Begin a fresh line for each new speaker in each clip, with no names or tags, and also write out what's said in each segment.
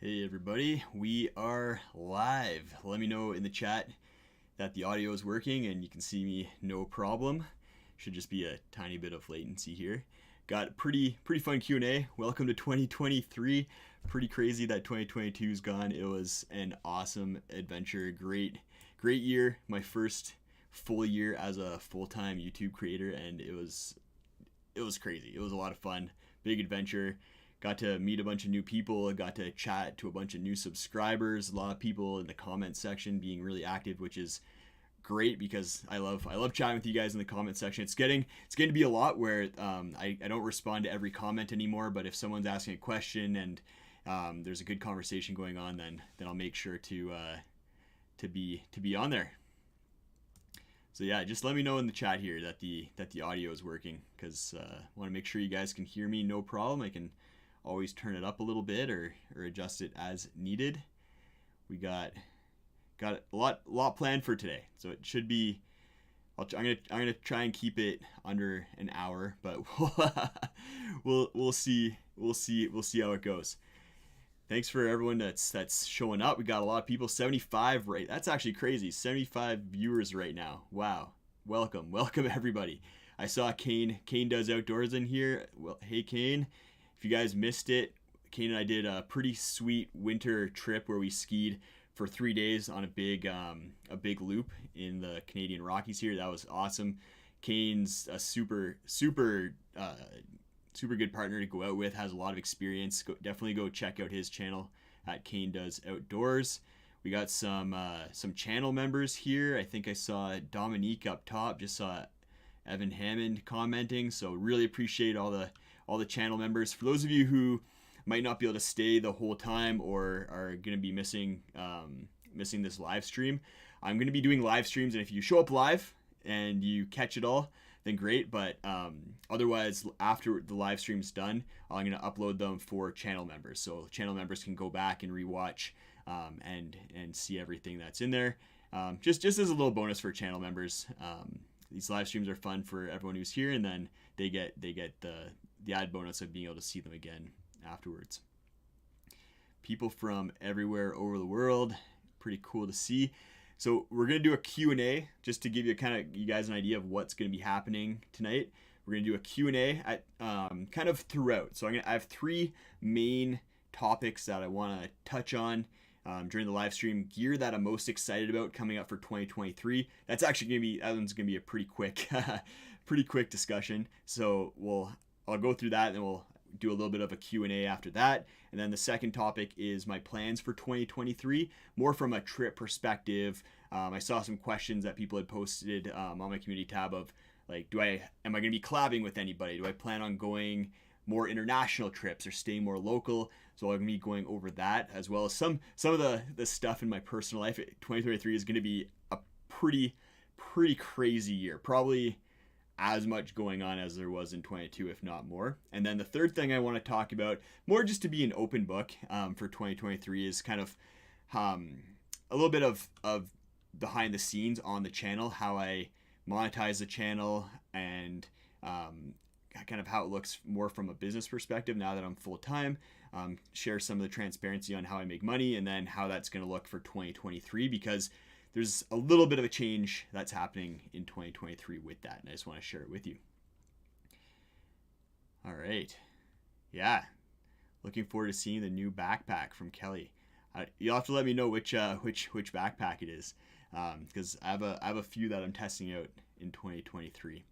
Hey everybody, we are live. Let me know in the chat that the audio is working and you can see me no problem. Should just be a tiny bit of latency here. Got pretty fun Q&A. Welcome to 2023. Pretty crazy that 2022 is gone. It was an awesome adventure. Great year. My first full year as a full-time YouTube creator, and it was crazy. It was a lot of fun. Big adventure. Got to meet a bunch of new people, got to chat to a bunch of new subscribers, a lot of people in the comment section being really active, which is great because I love chatting with you guys in the comment section. It's getting to be a lot where I don't respond to every comment anymore, but if someone's asking a question and there's a good conversation going on, then I'll make sure to be on there. So yeah, just let me know in the chat here that the audio is working, because I want to make sure you guys can hear me no problem. I can always turn it up a little bit or adjust it as needed. We got a lot planned for today, so it should be. I'm gonna try and keep it under an hour, but we'll see how it goes. Thanks for everyone that's showing up. We got a lot of people. 75 right. That's actually crazy. 75 viewers right now. Wow. Welcome everybody. I saw Kane Does Outdoors in here. Well, hey Kane. If you guys missed it, Kane and I did a pretty sweet winter trip where we skied for 3 days on a big loop in the Canadian Rockies here. That was awesome. Kane's a super good partner to go out with, has a lot of experience. Definitely go check out his channel at Kane Does Outdoors. We got some channel members here. I think I saw Dominique up top, just saw Evan Hammond commenting, so really appreciate all the channel members. For those of you who might not be able to stay the whole time or are going to be missing this live stream, I'm going to be doing live streams, and if you show up live and you catch it all, then great. But otherwise, after the live stream's done, I'm going to upload them for channel members, so channel members can go back and rewatch and see everything that's in there. Just as a little bonus for channel members. These live streams are fun for everyone who's here, and then they get the added bonus of being able to see them again afterwards. People from everywhere over the world, pretty cool to see. So we're going to do a Q&A just to give you you guys an idea of what's going to be happening tonight. We're going to do a Q&A at kind of throughout. So I have 3 main topics that I want to touch on during the live stream. Gear that I'm most excited about coming up for 2023. That's actually that one's going to be a pretty quick discussion. So I'll go through that, and then we'll do a little bit of a Q&A after that. And then the second topic is my plans for 2023, more from a trip perspective. I saw some questions that people had posted on my community tab of like, am I going to be collabing with anybody? Do I plan on going more international trips or staying more local? So I'm going to be going over that, as well as some of the stuff in my personal life. 2023 is going to be a pretty crazy year. Probably as much going on as there was in 22, if not more. And then the third thing I want to talk about, more just to be an open book for 2023, is kind of a little bit of behind the scenes on the channel, how I monetize the channel, and kind of how it looks more from a business perspective now that I'm full-time. Share some of the transparency on how I make money, and then how that's going to look for 2023, because there's a little bit of a change that's happening in 2023 with that, and I just want to share it with you. All right. Yeah. Looking forward to seeing the new backpack from Kelly. You'll have to let me know which backpack it is, because I have a few that I'm testing out in 2023.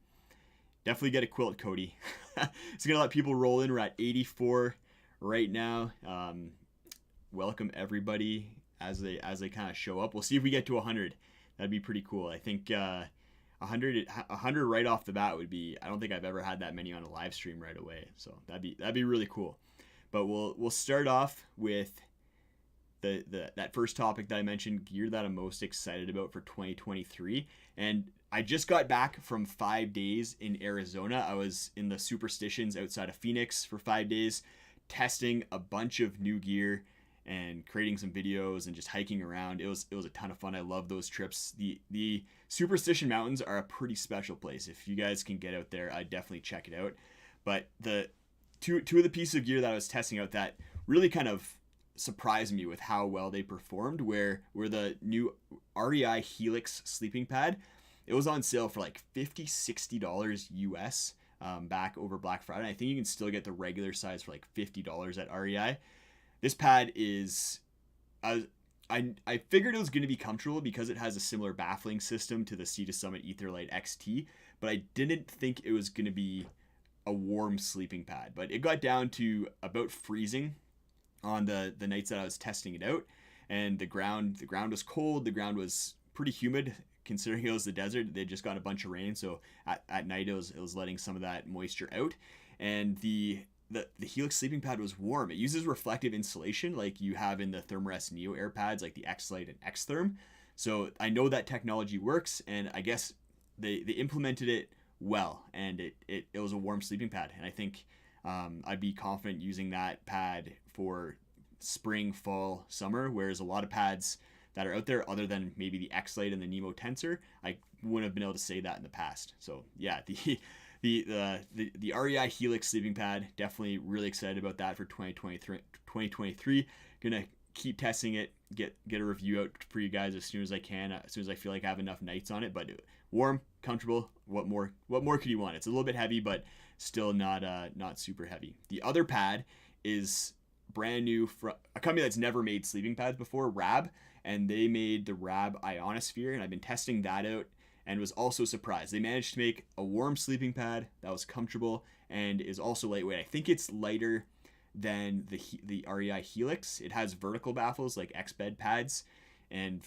Definitely get a quilt, Cody. It's going to let people roll in. We're at 84 right now. Welcome everybody as they kind of show up. We'll see if we get to 100. That'd be pretty cool. I think 100 right off the bat would be. I don't think I've ever had that many on a live stream right away. So that'd be really cool. But we'll start off with that first topic that I mentioned, gear that I'm most excited about for 2023. And I just got back from 5 days in Arizona. I was in the Superstitions outside of Phoenix for 5 days, testing a bunch of new gear and creating some videos and just hiking around. It was a ton of fun. I love those trips. The Superstition Mountains are a pretty special place. If you guys can get out there, I'd definitely check it out. But the two of the pieces of gear that I was testing out that really kind of surprised me with how well they performed. Where the new REI Helix sleeping pad, it was on sale for like $50-$60 US back over Black Friday. I think you can still get the regular size for like $50 at REI. This pad is, I figured it was going to be comfortable because it has a similar baffling system to the Sea to Summit Etherlight XT, but I didn't think it was going to be a warm sleeping pad. But it got down to about freezing on the nights that I was testing it out, and the ground was cold. The ground was pretty humid considering it was the desert. They just got a bunch of rain, so at night it was letting some of that moisture out, and the Helix sleeping pad was warm. It uses reflective insulation like you have in the Thermarest Neo Air pads, like the X-Lite and X-Therm. So I know that technology works, and I guess they implemented it well, and it was a warm sleeping pad. And I think I'd be confident using that pad for spring, fall, summer, whereas a lot of pads that are out there, other than maybe the X-Lite and the Nemo Tensor, I wouldn't have been able to say that in the past. So yeah, the REI Helix sleeping pad, definitely really excited about that for 2023. Gonna keep testing it, get a review out for you guys as soon as I can, as soon as I feel like I have enough nights on it. But warm, comfortable, what more could you want? It's a little bit heavy, but still not super heavy. The other pad is brand new from a company that's never made sleeping pads before, Rab, and they made the Rab Ionosphere, and I've been testing that out and was also surprised. They managed to make a warm sleeping pad that was comfortable and is also lightweight. I think it's lighter than the REI Helix. It has vertical baffles like X-Bed pads, and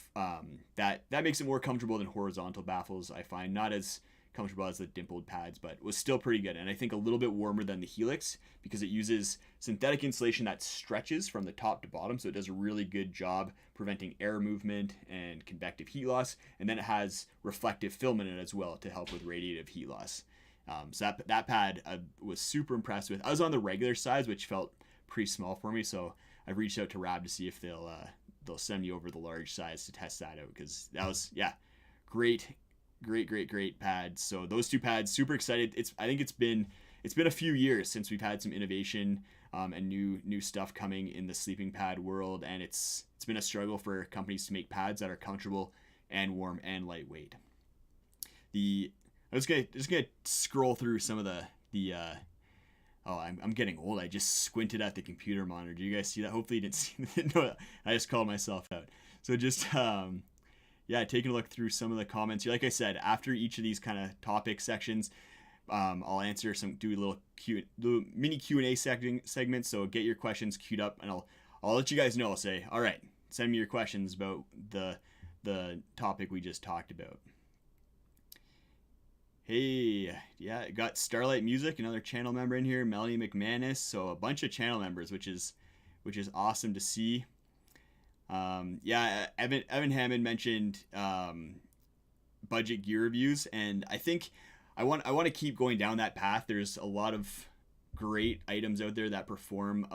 that makes it more comfortable than horizontal baffles. I find not as comfortable as the dimpled pads, but was still pretty good. And I think a little bit warmer than the Helix because it uses synthetic insulation that stretches from the top to bottom, so it does a really good job preventing air movement and convective heat loss. And then it has reflective film in it as well to help with radiative heat loss. So that pad I was super impressed with. I was on the regular size, which felt pretty small for me, so I've reached out to Rab to see if they'll send me over the large size to test that out, because that was great pads. So those two pads, super excited. I think it's been a few years since we've had some innovation and new stuff coming in the sleeping pad world, and it's been a struggle for companies to make pads that are comfortable and warm and lightweight. I'm just gonna scroll through some of the oh, I'm getting old. I just squinted at the computer monitor. Do you guys see that? Hopefully you didn't see that. No, I just called myself out. So just taking a look through some of the comments. Like I said, after each of these kind of topic sections, I'll answer do a little mini Q&A segment. So get your questions queued up, and I'll let you guys know. I'll say, all right, send me your questions about the topic we just talked about. Hey, yeah, got Starlight Music, another channel member in here, Melanie McManus. So a bunch of channel members, which is awesome to see. Evan Hammond mentioned budget gear reviews, and I think I want to keep going down that path. There's a lot of great items out there that perform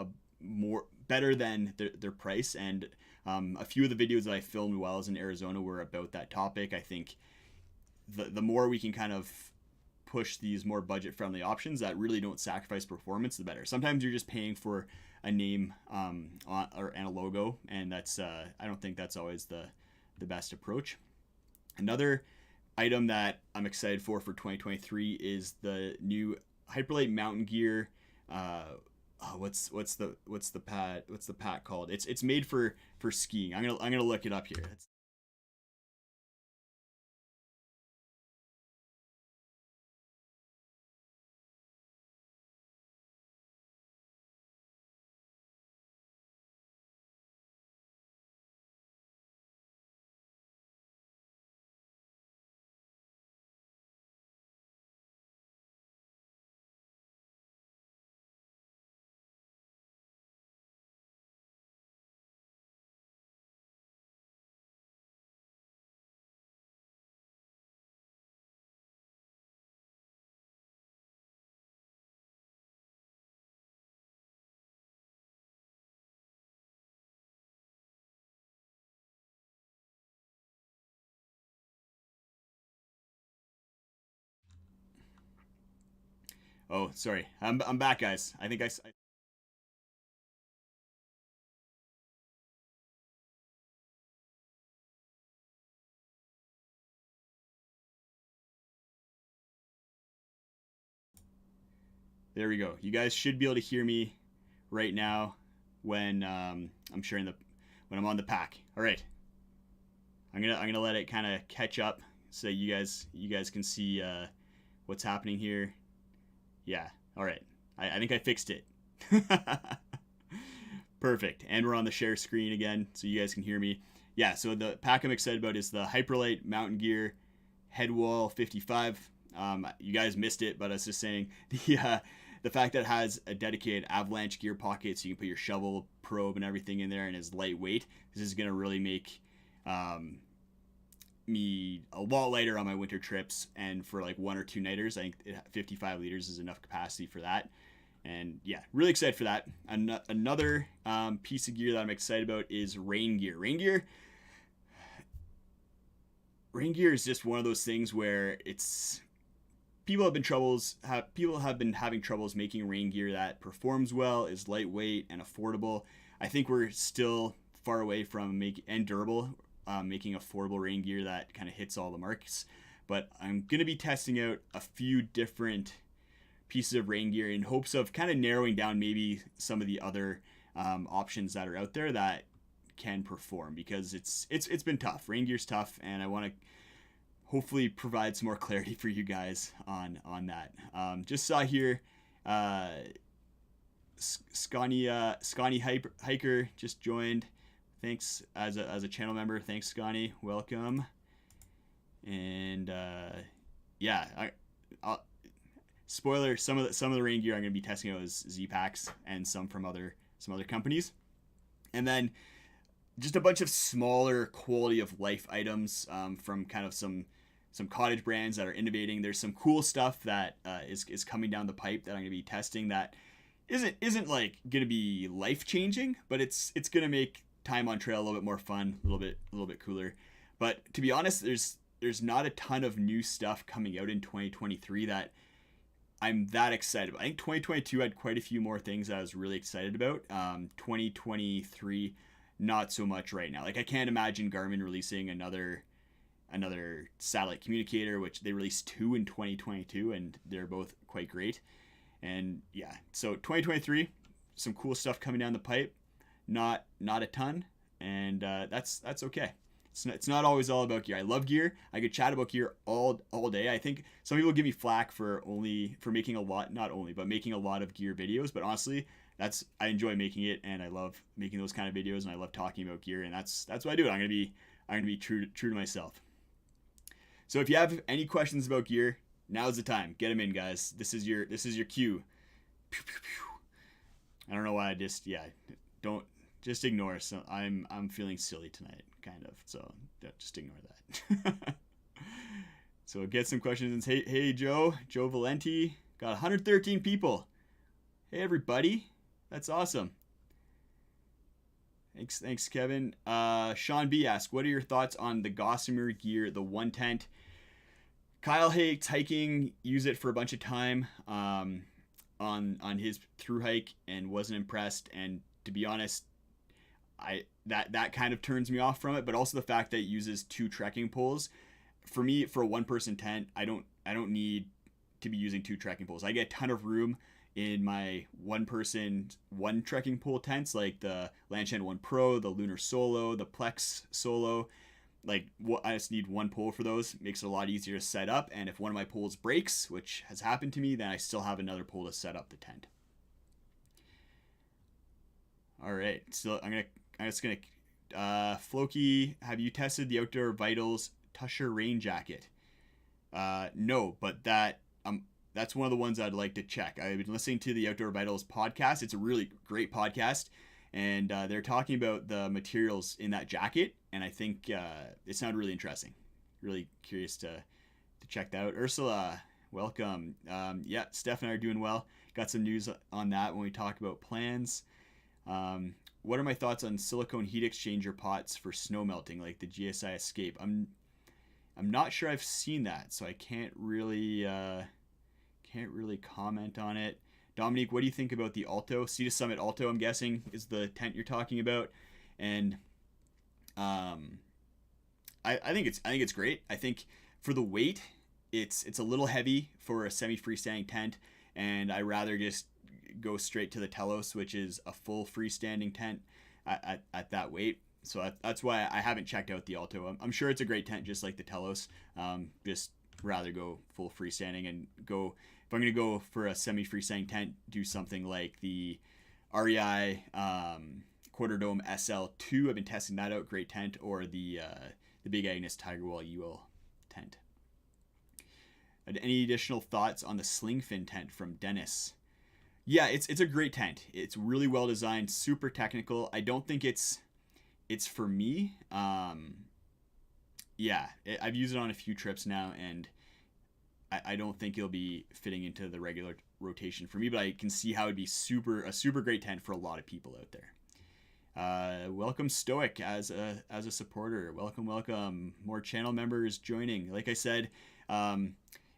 better than their price, and a few of the videos that I filmed while I was in Arizona were about that topic. I think the more we can kind of push these more budget friendly options that really don't sacrifice performance, the better. Sometimes you're just paying for a name and a logo, and that's I don't think that's always the best approach. Another item that I'm excited for 2023 is the new Hyperlite mountain gear. What's the pad called? It's made for skiing. I'm gonna look it up here. Oh, sorry. I'm back, guys. I think There we go. You guys should be able to hear me right now when I'm sharing when I'm on the pack. All right. I'm gonna let it kind of catch up so that you guys can see what's happening here. Yeah. All right. I think I fixed it. Perfect. And we're on the share screen again, so you guys can hear me. Yeah. So the pack I'm excited about is the Hyperlite Mountain Gear Headwall 55. You guys missed it, but I was just saying the fact that it has a dedicated avalanche gear pocket, so you can put your shovel, probe, and everything in there, and is lightweight. This is gonna really make me a lot lighter on my winter trips, and for like 1 or 2 nighters, I think 55 liters is enough capacity for that. And yeah, really excited for that. Another piece of gear that I'm excited about is rain gear. Rain gear is just one of those things where people have been having troubles making rain gear that performs well, is lightweight and affordable. I think we're still far away from making affordable rain gear that kind of hits all the marks. But I'm gonna be testing out a few different pieces of rain gear in hopes of kind of narrowing down maybe some of the other options that are out there that can perform, because it's been tough. Rain gear's tough, and I want to hopefully provide some more clarity for you guys on that. Just saw here, Scotty Hiker just joined. Thanks as a channel member. Thanks, Scotty. Welcome. And I'll spoiler, some of the rain gear I'm going to be testing out is Z-Packs and some other companies, and then just a bunch of smaller quality of life items from kind of some cottage brands that are innovating. There's some cool stuff that is coming down the pipe that I'm going to be testing that isn't like going to be life changing, but it's going to make time on trail a little bit more fun, a little bit cooler. But to be honest, there's not a ton of new stuff coming out in 2023 that I'm that excited about. I think 2022 had quite a few more things that I was really excited about. 2023, not so much right now. Like, I can't imagine Garmin releasing another satellite communicator, which they released 2 in 2022, and they're both quite great. And yeah, so 2023, some cool stuff coming down the pipe. Not a ton, and that's okay. It's not always all about gear. I love gear. I could chat about gear all day. I think some people give me flack for making a lot, but making a lot of gear videos. But honestly, I enjoy making it, and I love making those kind of videos, and I love talking about gear, and that's why I do it. I'm gonna be true to myself. So if you have any questions about gear, now's the time. Get them in, guys. This is your cue. Pew, pew, pew. I don't know why don't just ignore. So I'm feeling silly tonight, kind of. So just ignore that. So get some questions. Hey Joe Valenti, got 113 people. Hey everybody, that's awesome. Thanks Kevin. Sean B asks, what are your thoughts on the Gossamer gear, the one tent? Kyle hates hiking, use it for a bunch of time on his through hike, and wasn't impressed. And to be honest, that kind of turns me off from it. But also the fact that it uses 2 trekking poles. For me, for a 1-person tent, I don't need to be using 2 trekking poles. I get a ton of room in my 1-person 1 trekking pole tents, like the Lanshan 1 Pro, the Lunar Solo, the Plex Solo. Like, I just need 1 pole for those. Makes it a lot easier to set up, and if one of my poles breaks, which has happened to me, then I still have another pole to set up the tent. All right, so I'm just gonna Floki, have you tested the Outdoor Vitals Tusher rain jacket? No, but that's one of the ones I'd like to check. I've been listening to the Outdoor Vitals podcast. It's a really great podcast, and they're talking about the materials in that jacket, and I think it sounded really interesting. Really curious to check that out. Ursula, welcome. Yeah, Steph and I are doing well. Got some news on that when we talk about plans. What are my thoughts on silicone heat exchanger pots for snow melting, like the GSI Escape? I'm not sure I've seen that, so I can't really comment on it. Dominique, what do you think about the Alto? Sea to Summit Alto, I'm guessing, is the tent you're talking about. And I think it's great. I think for the weight, it's a little heavy for a semi-freestanding tent. and I rather just go straight to the Telos, which is a full freestanding tent at that weight. So that's why I haven't checked out the Alto. I'm sure it's a great tent, just like the Telos. Just rather go full freestanding and go. If I'm gonna go for a semi freestanding tent, do something like the REI Quarter Dome SL2. I've been testing that out. Great tent, or the Big Agnes Tigerwall UL tent. Any additional thoughts on the Sling Fin tent from Dennis? Yeah, it's a great tent. It's really well designed, super technical. I don't think it's for me. Yeah, I've used it on a few trips now, and I don't think it'll be fitting into the regular rotation for me, but I can see how it'd be a super great tent for a lot of people out there. Welcome Stoic as a supporter. Welcome. More channel members joining. Like I said,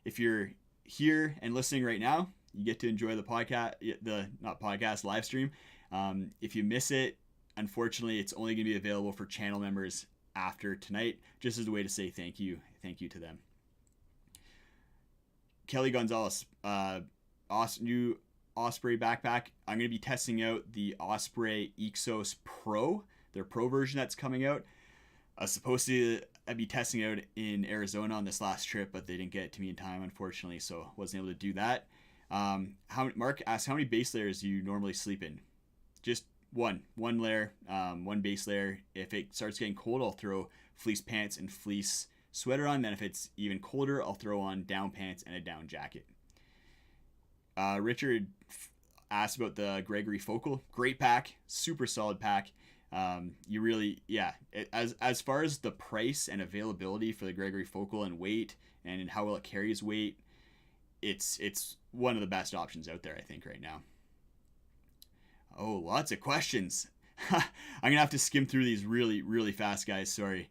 if you're here and listening right now, you get to enjoy the podcast, live stream. If you miss it, unfortunately, it's only going to be available for channel members after tonight, just as a way to say thank you to them. Kelly Gonzalez, new Osprey backpack. I'm going to be testing out the Osprey Exos Pro, their Pro version that's coming out. I was supposed to be testing out in Arizona on this last trip, but they didn't get it to me in time, unfortunately, so wasn't able to do that. Mark asked, how many base layers do you normally sleep in? Just one layer, one base layer. If it starts getting cold, I'll throw fleece pants and fleece sweater on. Then if it's even colder, I'll throw on down pants and a down jacket. Richard asked about the Gregory Focal. Great pack, super solid pack. As far as the price and availability for the Gregory Focal and weight and how well it carries weight, it's one of the best options out there, I think, right now. Oh, lots of questions. I'm gonna have to skim through these really, really fast, guys. Sorry.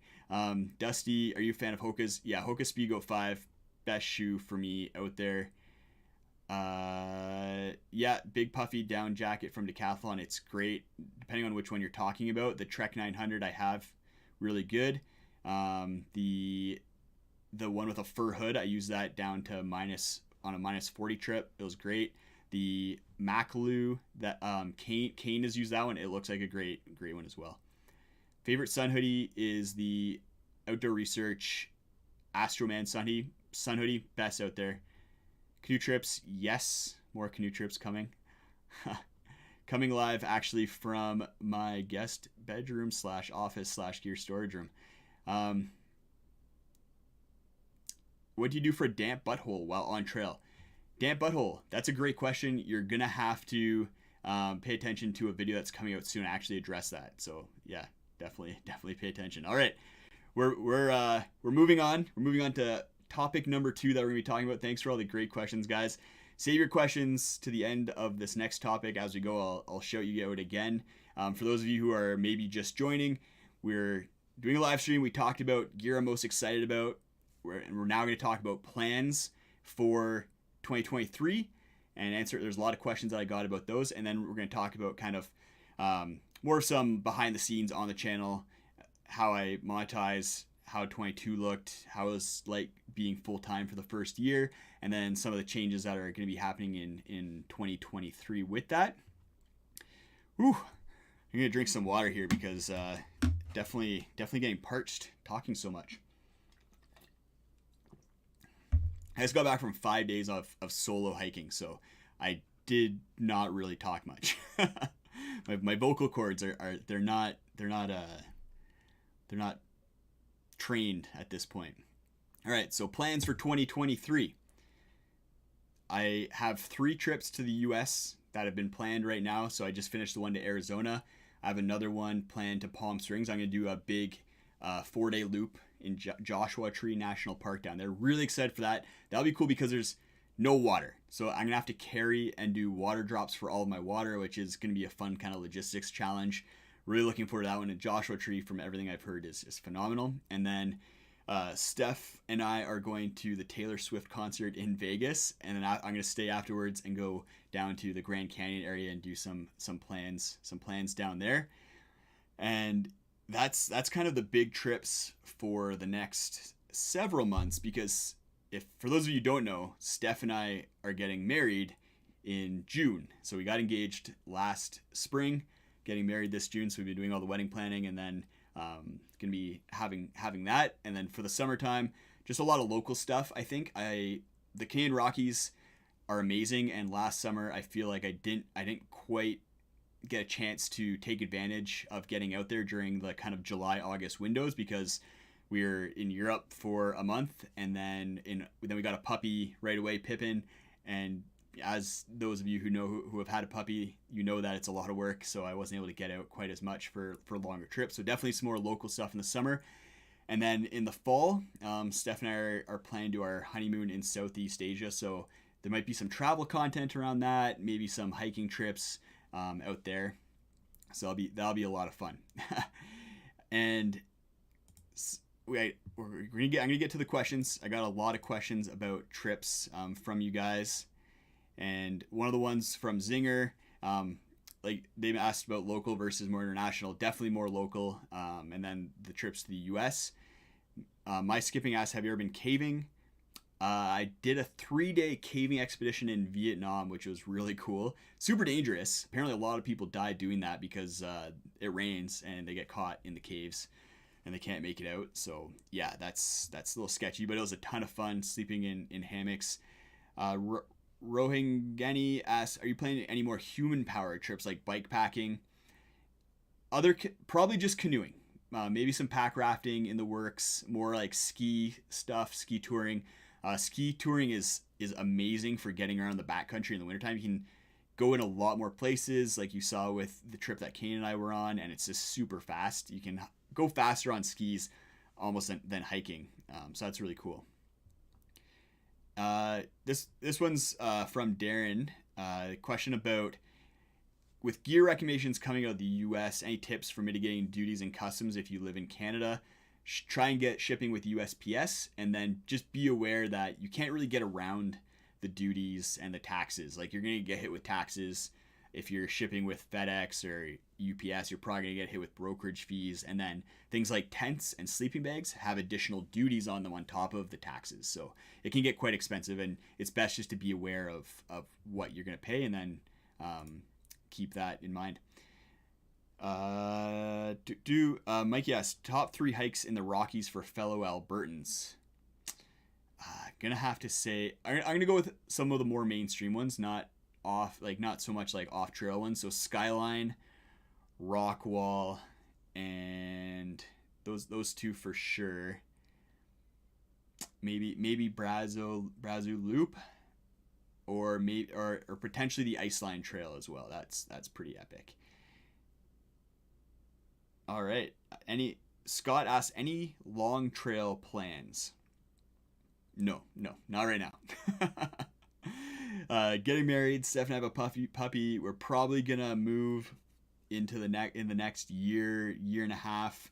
Dusty, are you a fan of Hoka's? Yeah, Hoka Speedgoat 5, best shoe for me out there. Yeah, big puffy down jacket from Decathlon. It's great, depending on which one you're talking about. The Trek 900 I have, really good. The one with a fur hood, I use that down to on a minus 40 trip. It was great. The Makalu that Kane has used that one. It looks like a great one as well. Favorite sun hoodie is the Outdoor Research Astroman sun hoodie, best out there. Canoe trips, yes, more canoe trips coming. Coming live actually from my guest bedroom / office / gear storage room. What do you do for a damp butthole while on trail? Damp butthole, that's a great question. You're gonna have to pay attention to a video that's coming out soon. I actually address that. So yeah, definitely pay attention. All right, we're moving on. We're moving on to topic number 2 that we're gonna be talking about. Thanks for all the great questions, guys. Save your questions to the end of this next topic. As we go, I'll shout you out again. For those of you who are maybe just joining, we're doing a live stream. We talked about gear I'm most excited about. We're now going to talk about plans for 2023 and answer. There's a lot of questions that I got about those, and then we're going to talk about kind of more of some behind the scenes on the channel, how I monetize, how 22 looked, how it was like being full time for the first year, and then some of the changes that are going to be happening in 2023 with that. Whew. I'm going to drink some water here because definitely getting parched talking so much. I just got back from 5 days of solo hiking, so I did not really talk much. my vocal cords they're not trained at this point. All right, so plans for 2023. I have 3 trips to the US that have been planned right now. So I just finished the one to Arizona. I have another one planned to Palm Springs. I'm going to do a big 4-day loop in Joshua Tree National Park down there. Really excited for that. That'll be cool because there's no water. So I'm going to have to carry and do water drops for all of my water, which is going to be a fun kind of logistics challenge. Really looking forward to that one. And Joshua Tree, from everything I've heard, is phenomenal. And then Steph and I are going to the Taylor Swift concert in Vegas. And then I'm going to stay afterwards and go down to the Grand Canyon area and do some plans down there. And that's kind of the big trips for the next several months, because if for those of you who don't know, Steph and I are getting married in June. So we got engaged last spring, getting married this June. So we've been doing all the wedding planning, and then gonna be having that. And then for the summertime, just a lot of local stuff. I think the Canadian Rockies are amazing, and last summer I feel like I didn't quite get a chance to take advantage of getting out there during the kind of July-August windows, because we were in Europe for a month, and then we got a puppy right away, Pippin, and as those of you who have had a puppy, you know that it's a lot of work, so I wasn't able to get out quite as much for longer trips. So definitely some more local stuff in the summer. And then in the fall, Steph and I are planning to do our honeymoon in Southeast Asia, so there might be some travel content around that, maybe some hiking trips out there. So that'll be a lot of fun. And I'm gonna get to the questions. I got a lot of questions about trips from you guys, and one of the ones from Zinger, like they asked about local versus more international. Definitely more local. And then the trips to the U.S. My skipping asked, have you ever been caving? I did a 3-day caving expedition in Vietnam, which was really cool. Super dangerous. Apparently a lot of people die doing that because it rains and they get caught in the caves and they can't make it out. So yeah, that's a little sketchy, but it was a ton of fun sleeping in hammocks. Rohingani asks, are you planning any more human powered trips like bike packing? Probably just canoeing. Maybe some pack rafting in the works, more like ski stuff, ski touring. Ski touring is amazing for getting around the backcountry in the wintertime. You can go in a lot more places, like you saw with the trip that Kane and I were on, and it's just super fast. You can go faster on skis almost than hiking, so that's really cool. This one's from Darren. Question about, with gear recommendations coming out of the US, any tips for mitigating duties and customs if you live in Canada? Try and get shipping with USPS, and then just be aware that you can't really get around the duties and the taxes. Like, you're going to get hit with taxes if you're shipping with FedEx or UPS. You're probably going to get hit with brokerage fees, and then things like tents and sleeping bags have additional duties on them on top of the taxes. So it can get quite expensive, and it's best just to be aware of what you're going to pay, and then keep that in mind. Mikey asks, top 3 hikes in the Rockies for fellow Albertans. Gonna have to say, I'm gonna go with some of the more mainstream ones, not so much like off trail ones. So Skyline, Rockwall, and those 2 for sure. Maybe Brazo Loop, or potentially the Iceline Trail as well. That's pretty epic. All right. Scott asks, any long trail plans? No, not right now. Getting married. Steph and I have a puppy. We're probably gonna move into in the next year and a half,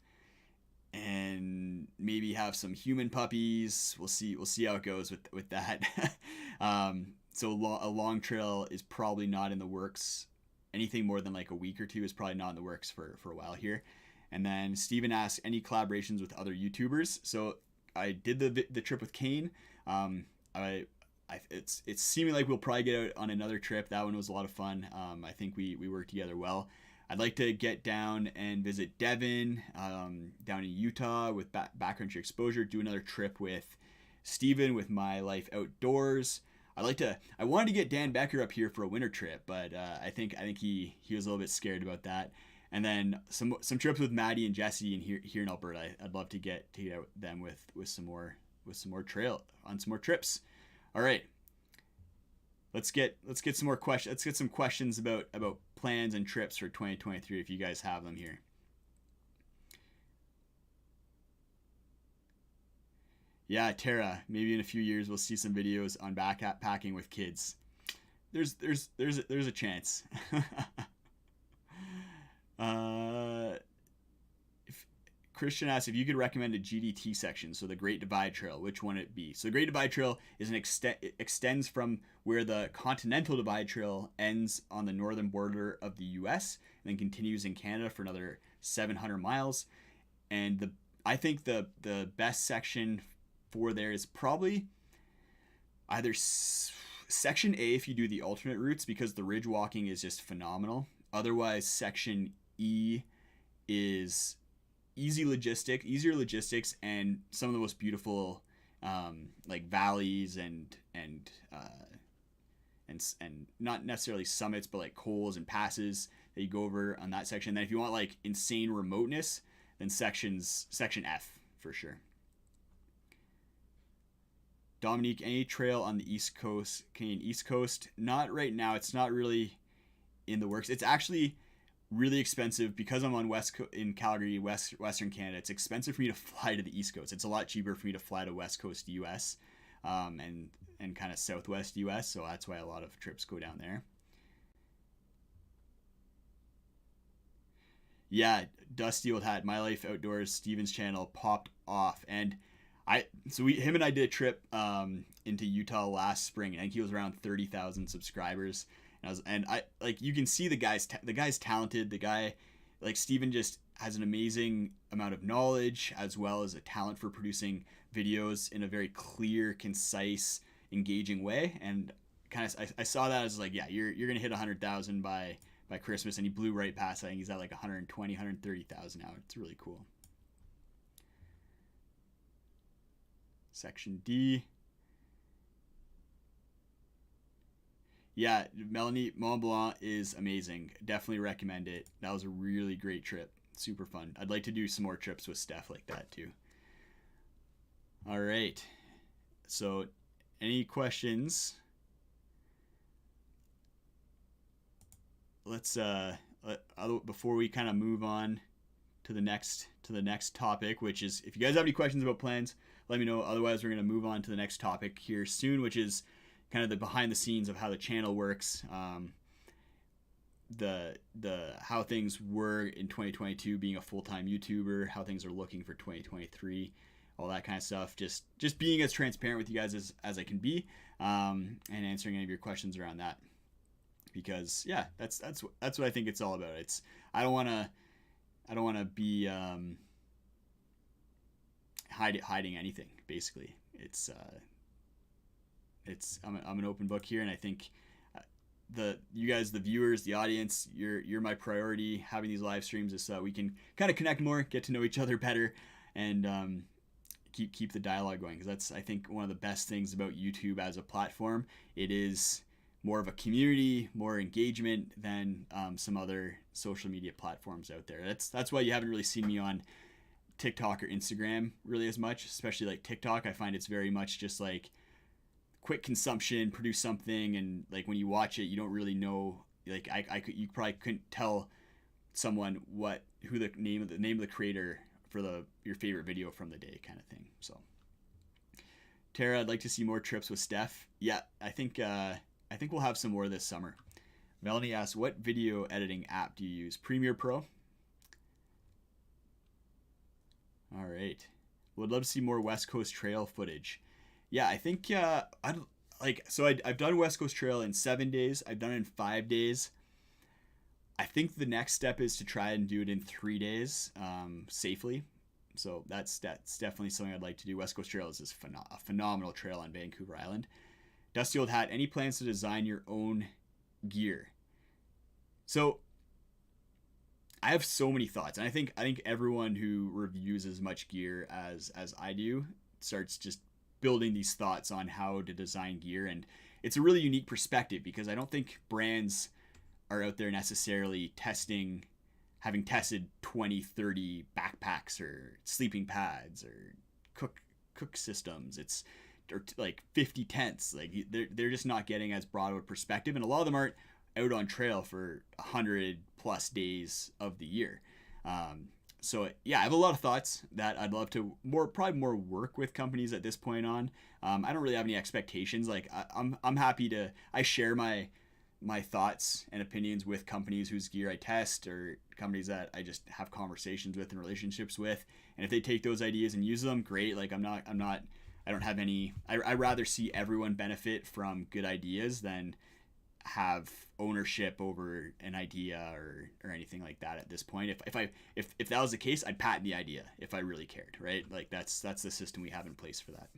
and maybe have some human puppies. We'll see how it goes with that. So a long trail is probably not in the works. Anything more than like a week or 2 is probably not in the works for a while here. And then Steven asks, any collaborations with other YouTubers? So I did the trip with Kane. It's seeming like we'll probably get out on another trip. That one was a lot of fun. I think we worked together well. I'd like to get down and visit Devin, down in Utah with Backcountry Exposure. Do another trip with Steven with My Life Outdoors. I wanted to get Dan Becker up here for a winter trip, but I think he was a little bit scared about that. And then some trips with Maddie and Jesse in here in Alberta. I'd love to get out with them with some more trail on some more trips. All right, let's get some more questions. Let's get some questions about plans and trips for 2023 if you guys have them here. Yeah, Tara, maybe in a few years we'll see some videos on backpacking with kids. There's a chance. Christian asks if you could recommend a GDT section, so the Great Divide Trail, which one it be? So the Great Divide Trail is it extends from where the Continental Divide Trail ends on the northern border of the US and then continues in Canada for another 700 miles. And I think the best section for there is probably either Section A, if you do the alternate routes, because the ridge walking is just phenomenal. Otherwise, Section E is easier logistics, and some of the most beautiful like valleys and not necessarily summits, but like cols and passes that you go over on that section. And then if you want like insane remoteness, then section F for sure. Dominique, any trail on the East Coast, Canadian East Coast? Not right now. It's not really in the works. It's actually really expensive because I'm on in Calgary, Western Canada. It's expensive for me to fly to the East Coast. It's a lot cheaper for me to fly to West Coast US, and kind of Southwest US. So that's why a lot of trips go down there. Yeah, Dusty Old Hat, My Life Outdoors, Steven's channel popped off, and him and I did a trip into Utah last spring, and I think he was around 30,000 subscribers. And I like, you can see the guy's talented. The guy, like Steven, just has an amazing amount of knowledge as well as a talent for producing videos in a very clear, concise, engaging way. And kind of, I saw that as like, yeah, you're gonna hit 100,000 by Christmas, and he blew right past. I think he's at like 120, 130,000 now. It's really cool. Section D. Yeah, Melanie, Mont Blanc is amazing. Definitely recommend it. That was a really great trip. Super fun. I'd like to do some more trips with Steph like that too. All right. So, any questions? Let's before we kind of move on to the next topic, which is, if you guys have any questions about plans, let me know. Otherwise, we're going to move on to the next topic here soon, which is kind of the behind the scenes of how the channel works, the how things were in 2022 being a full-time YouTuber, how things are looking for 2023, all that kind of stuff. Just being as transparent with you guys as I can be, and answering any of your questions around that. Because yeah, that's what I think it's all about. It's I don't want to be hiding anything. Basically, I'm an open book here, and I think you guys, the viewers, the audience, you're my priority. Having these live streams is so that we can kind of connect more, get to know each other better, and keep the dialogue going. Because that's, I think, one of the best things about YouTube as a platform. It is more of a community, more engagement than some other social media platforms out there. That's why you haven't really seen me on TikTok or Instagram really as much, especially like TikTok. I find it's very much just like quick consumption, produce something, and like when you watch it, you don't really know. Like you probably couldn't tell someone who the name of the creator for your favorite video from the day, kind of thing. So, Tara, I'd like to see more trips with Steph. Yeah, I think we'll have some more this summer. Melanie asks, what video editing app do you use? Premiere Pro? All right. Would love to see more West Coast Trail footage. Yeah, I think I've done West Coast Trail in 7 days. I've done it in 5 days. I think the next step is to try and do it in 3 days, safely. So that's definitely something I'd like to do. West Coast Trail is a phenomenal trail on Vancouver Island. Dusty Old Hat, any plans to design your own gear? So I have so many thoughts, and I think everyone who reviews as much gear as I do starts just building these thoughts on how to design gear, and it's a really unique perspective because I don't think brands are out there necessarily having tested 20, 30 backpacks or sleeping pads or cook systems. Or like 50 tents. Like they're just not getting as broad of a perspective, and a lot of them aren't out on trail for 100+ days of the year. So yeah, I have a lot of thoughts that I'd love to probably more work with companies at this point on. I don't really have any expectations. Like I'm happy to share my thoughts and opinions with companies whose gear I test, or companies that I just have conversations with and relationships with. And if they take those ideas and use them, great. Like I don't have any. I'd rather see everyone benefit from good ideas than have ownership over an idea or anything like that at this point. If that was the case, I'd patent the idea if I really cared, right? Like that's the system we have in place for that.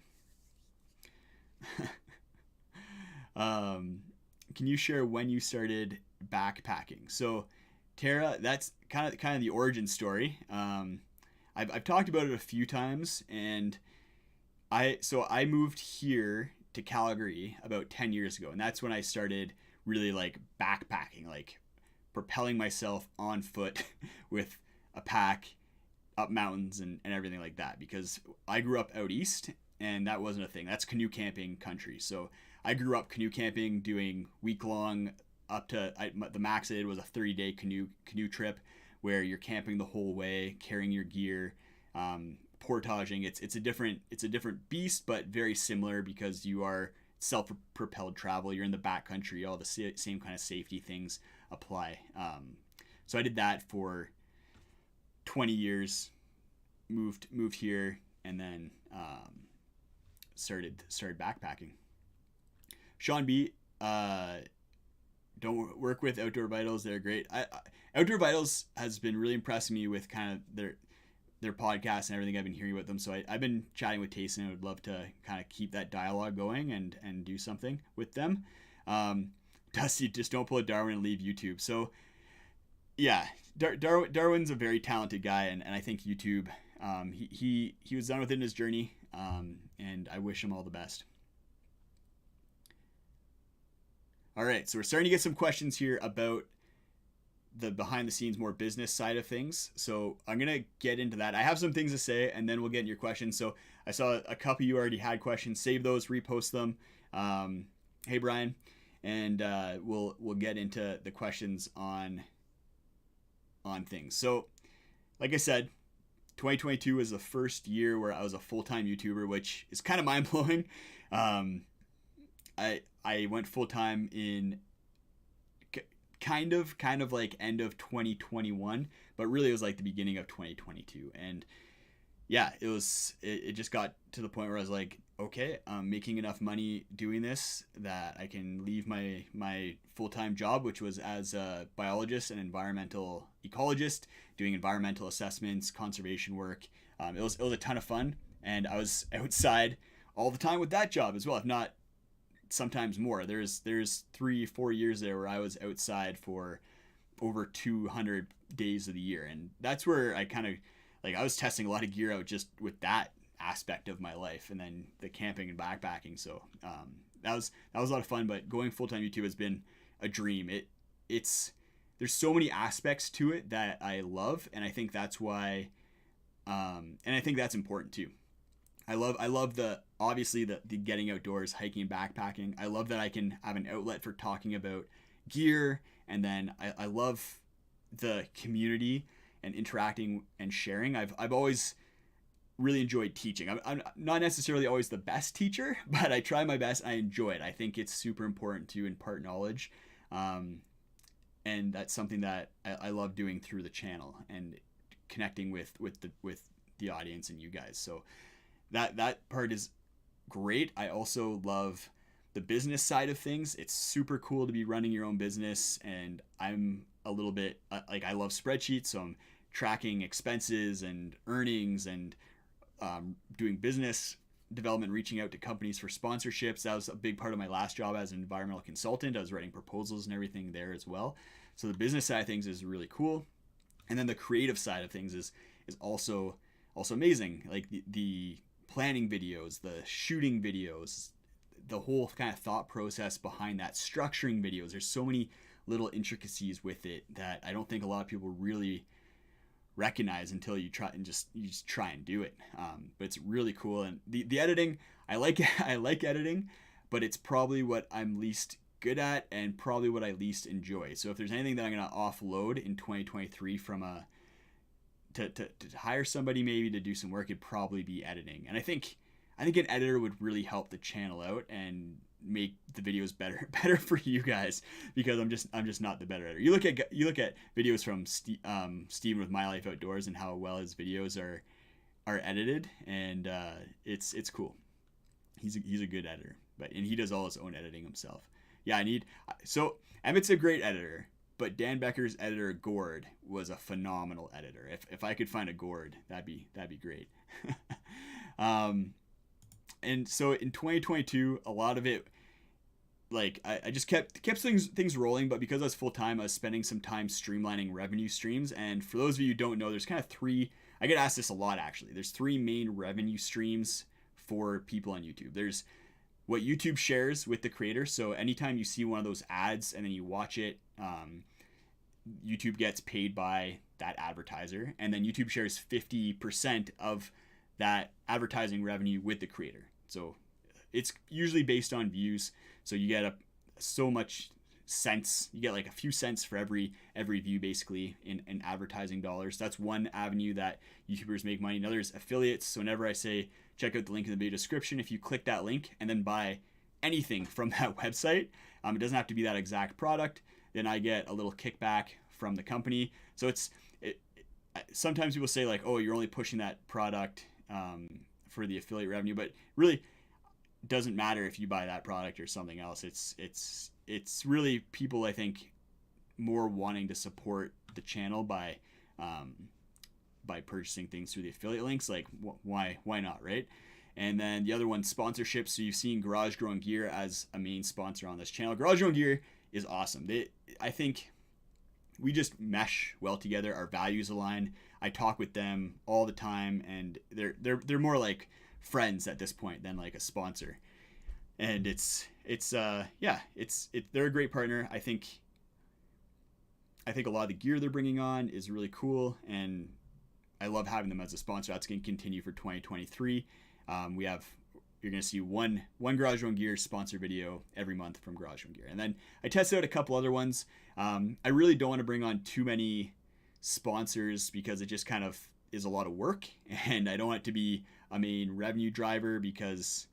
Can you share when you started backpacking? So, Tara, that's kind of the origin story. I've talked about it a few times, and I moved here to Calgary about 10 years ago, and that's when I started really like backpacking, like propelling myself on foot with a pack up mountains and everything like that, because I grew up out east and that wasn't a thing. That's canoe camping country. So I grew up canoe camping, doing week long up to the max I did was a 30-day canoe trip where you're camping the whole way, carrying your gear, portaging. It's a different beast, but very similar because you are self-propelled travel. You're in the backcountry. All the same kind of safety things apply. So I did that for 20 years. Moved here, and then started backpacking. Sean B, don't work with Outdoor Vitals. They're great. Outdoor Vitals has been really impressing me with kind of their podcast and everything I've been hearing about them. So I've been chatting with Tayson. I would love to kind of keep that dialogue going and do something with them. Dusty, just don't pull a Darwin and leave YouTube. So yeah, Darwin's a very talented guy, and I think YouTube, he was done within his journey, and I wish him all the best. All right, so we're starting to get some questions here about the behind the scenes, more business side of things. So I'm going to get into that. I have some things to say, and then we'll get into your questions. So I saw a couple you already had questions. Save those, repost them. Hey, Brian. And we'll get into the questions on things. So like I said, 2022 was the first year where I was a full-time YouTuber, which is kind of mind-blowing. I went full-time in kind of like end of 2021, but really it was like the beginning of 2022. And yeah, it just got to the point where I was like, okay, I'm making enough money doing this that I can leave my full-time job, which was as a biologist and environmental ecologist, doing environmental assessments, conservation work. It was a ton of fun, and I was outside all the time with that job as well, if not sometimes more. There's 3-4 years there where I was outside for over 200 days of the year, and that's where I kind of like I was testing a lot of gear out just with that aspect of my life, and then the camping and backpacking. So that was a lot of fun. But going full-time YouTube has been a dream. It's there's so many aspects to it that I love, and I think that's why and I think that's important too. I love obviously the getting outdoors, hiking and backpacking. I love that I can have an outlet for talking about gear, and then I love the community and interacting and sharing. I've always really enjoyed teaching. I'm not necessarily always the best teacher, but I try my best. I enjoy it. I think it's super important to impart knowledge, and that's something that I love doing through the channel and connecting with the audience and you guys. So that part is great. I also love the business side of things. It's super cool to be running your own business, and I'm a little bit like I love spreadsheets, so I'm tracking expenses and earnings and doing business development, reaching out to companies for sponsorships. That was a big part of my last job as an environmental consultant. I was writing proposals and everything there as well. So the business side of things is really cool, and then the creative side of things is also amazing. Like the planning videos, the shooting videos, the whole kind of thought process behind that, structuring videos. There's so many little intricacies with it that I don't think a lot of people really recognize until you just try and do it. But it's really cool, and the editing, I like editing, but it's probably what I'm least good at and probably what I least enjoy. So if there's anything that I'm going to offload in 2023 from to hire somebody maybe to do some work, it'd probably be editing. And I think an editor would really help the channel out and make the videos better for you guys, because I'm just not the better editor. You look at videos from Steven with My Life Outdoors and how well his videos are edited, and it's cool. He's a good editor, and he does all his own editing himself. Yeah, Emmett's a great editor, but Dan Becker's editor Gord was a phenomenal editor. If I could find a Gord, that'd be great. And so in 2022, a lot of it, like I just kept things rolling. But because I was full time, I was spending some time streamlining revenue streams. And for those of you who don't know, there's kind of three. I get asked this a lot actually. There's three main revenue streams for people on YouTube. There's what YouTube shares with the creator. So anytime you see one of those ads and then you watch it, YouTube gets paid by that advertiser, and then YouTube shares 50% of that advertising revenue with the creator. So it's usually based on views. So you get so much cents. You get like a few cents for every view basically in advertising dollars. That's one avenue that YouTubers make money. Another is affiliates. So whenever I say check out the link in the video description, if you click that link and then buy anything from that website, it doesn't have to be that exact product, then I get a little kickback from the company. So sometimes people say like, oh, you're only pushing that product for the affiliate revenue, but really doesn't matter if you buy that product or something else. It's really people, I think, more wanting to support the channel by purchasing things through the affiliate links. Like why not, right? And then the other one, sponsorships. So you've seen Garage Growing Gear as a main sponsor on this channel. Garage Growing Gear is awesome. I think we just mesh well together. Our values align. I talk with them all the time, and they're more like friends at this point than like a sponsor. And they're a great partner. I think a lot of the gear they're bringing on is really cool, and I love having them as a sponsor. That's going to continue for 2023. You're going to see one Garage Growing Gear sponsor video every month from Garage Growing Gear. And then I tested out a couple other ones. I really don't want to bring on too many sponsors because it just kind of is a lot of work, and I don't want it to be a main revenue driver because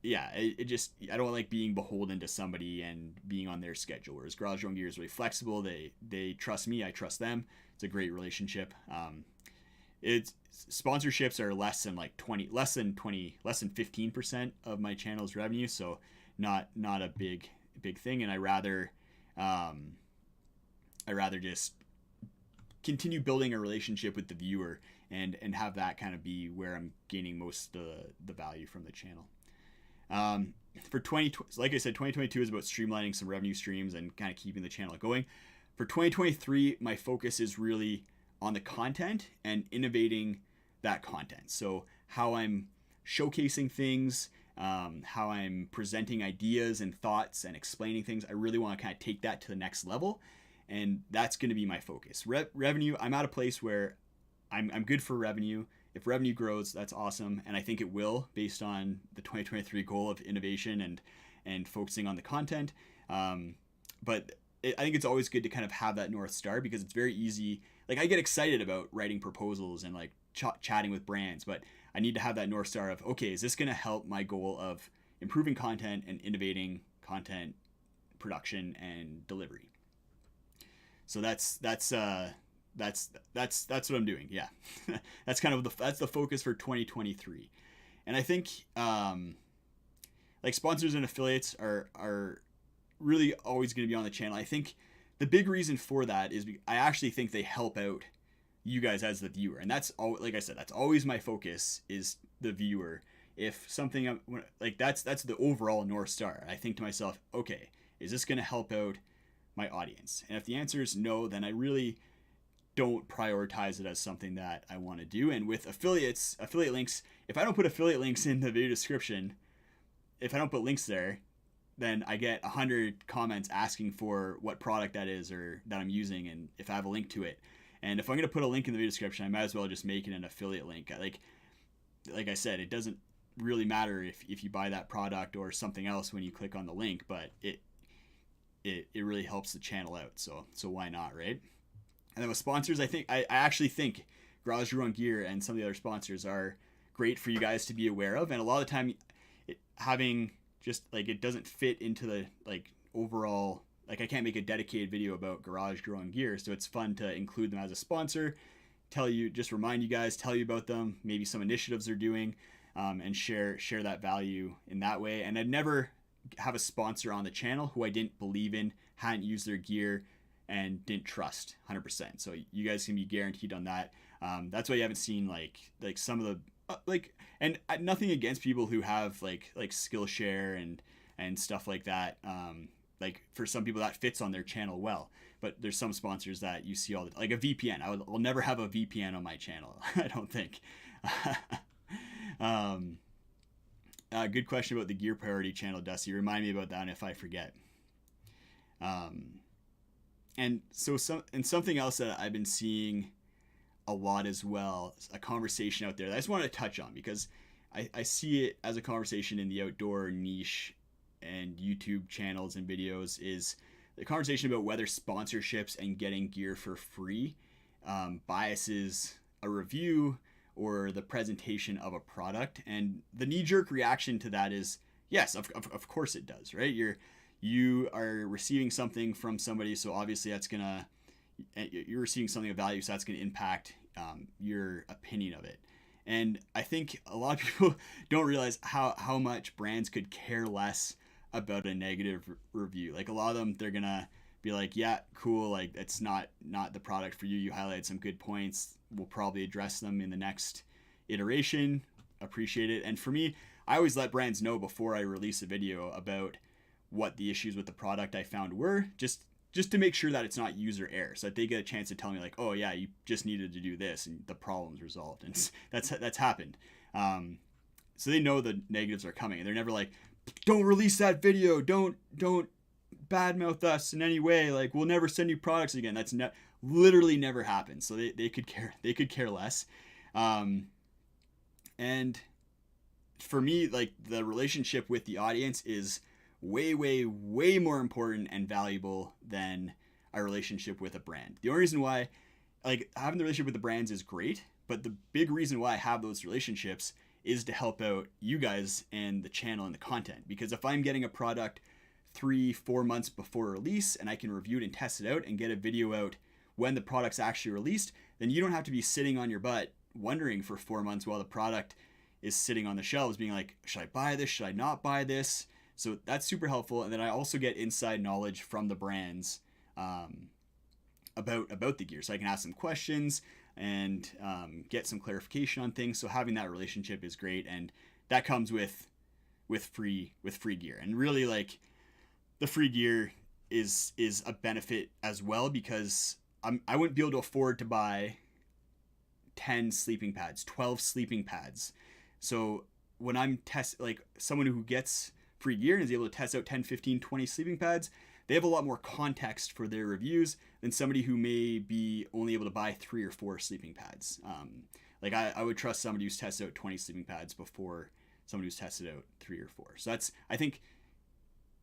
I don't like being beholden to somebody and being on their schedule. Whereas Garage Growing Gear is really flexible. They trust me, I trust them. It's a great relationship. Sponsorships are less than 15% of my channel's revenue, so not a big thing. And I rather just continue building a relationship with the viewer and have that kind of be where I'm gaining most of the value from the channel. For like I said, 2022 is about streamlining some revenue streams and kind of keeping the channel going. For 2023, my focus is really on the content and innovating that content. So how I'm showcasing things, how I'm presenting ideas and thoughts and explaining things. I really want to kind of take that to the next level, and that's going to be my focus. Revenue, I'm at a place where I'm good for revenue. If revenue grows, that's awesome, and I think it will based on the 2023 goal of innovation and focusing on the content. But I think it's always good to kind of have that North Star, because it's very easy. Like, I get excited about writing proposals and like chatting with brands, but I need to have that North Star of, okay, is this going to help my goal of improving content and innovating content production and delivery? So that's what I'm doing. Yeah. That's kind of that's the focus for 2023. And I think like sponsors and affiliates are really always going to be on the channel. I think the big reason for that is I actually think they help out you guys as the viewer, and that's all. Like I said, that's always my focus, is the viewer. If something like that's the overall North Star. I think to myself, okay, is this going to help out my audience? And if the answer is no, then I really don't prioritize it as something that I want to do. And with affiliate links, if I don't put affiliate links in the video description, if I don't put links there, then I get 100 comments asking for what product that is or that I'm using, and if I have a link to it. And if I'm going to put a link in the video description, I might as well just make it an affiliate link. Like I said, it doesn't really matter if you buy that product or something else when you click on the link, but it really helps the channel out. So why not, right? And then with sponsors, I actually think Garage Growing Gear and some of the other sponsors are great for you guys to be aware of. And a lot of the time, having just like, it doesn't fit into the like overall, like I can't make a dedicated video about Garage Growing Gear, so it's fun to include them as a sponsor, remind you guys, tell you about them, maybe some initiatives they're doing, and share that value in that way. And I'd never have a sponsor on the channel who I didn't believe in, hadn't used their gear, and didn't trust 100%. So you guys can be guaranteed on that. That's why you haven't seen like some of the and nothing against people who have like Skillshare and and stuff like that. Like for some people that fits on their channel well, but there's some sponsors that you see all the, like a VPN. I'll never have a VPN on my channel. I don't think. Good question about the gear priority channel, Dusty. Remind me about that if I forget. And so something else that I've been seeing a lot as well, a conversation out there that I just wanted to touch on because I see it as a conversation in the outdoor niche and YouTube channels and videos, is the conversation about whether sponsorships and getting gear for free biases a review or the presentation of a product. And the knee-jerk reaction to that is yes, of course it does, right? You are receiving something from somebody, so obviously you're receiving something of value, so that's going to impact your opinion of it. And I think a lot of people don't realize how much brands could care less about a negative review. Like a lot of them, they're gonna be like, yeah, cool, like it's not the product for you. You highlighted some good points. We'll probably address them in the next iteration. Appreciate it. And for me, I always let brands know before I release a video about what the issues with the product I found were, just to make sure that it's not user error, so that they get a chance to tell me like, oh yeah, you just needed to do this and the problem's resolved. And that's happened. So they know the negatives are coming, and they're never like, don't release that video, don't badmouth us in any way, like we'll never send you products again. That's literally never happened. So they could care less. And for me, like the relationship with the audience is way more important and valuable than a relationship with a brand. The only reason why, like, having the relationship with the brands is great, but the big reason why I have those relationships is to help out you guys and the channel and the content. Because if I'm getting a product 3-4 months before release and I can review it and test it out and get a video out when the product's actually released, then you don't have to be sitting on your butt wondering for 4 months while the product is sitting on the shelves being like, should I buy this? Should I not buy this? So that's super helpful. And then I also get inside knowledge from the brands about the gear. So I can ask them questions and get some clarification on things. So having that relationship is great. And that comes with free gear. And really, like, the free gear is a benefit as well, because I wouldn't be able to afford to buy 10 sleeping pads, 12 sleeping pads. So when I'm like someone who gets free gear and is able to test out 10, 15, 20 sleeping pads, they have a lot more context for their reviews than somebody who may be only able to buy 3 or 4 sleeping pads. Like I would trust somebody who's tested out 20 sleeping pads before somebody who's tested out 3 or 4. So that's, I think,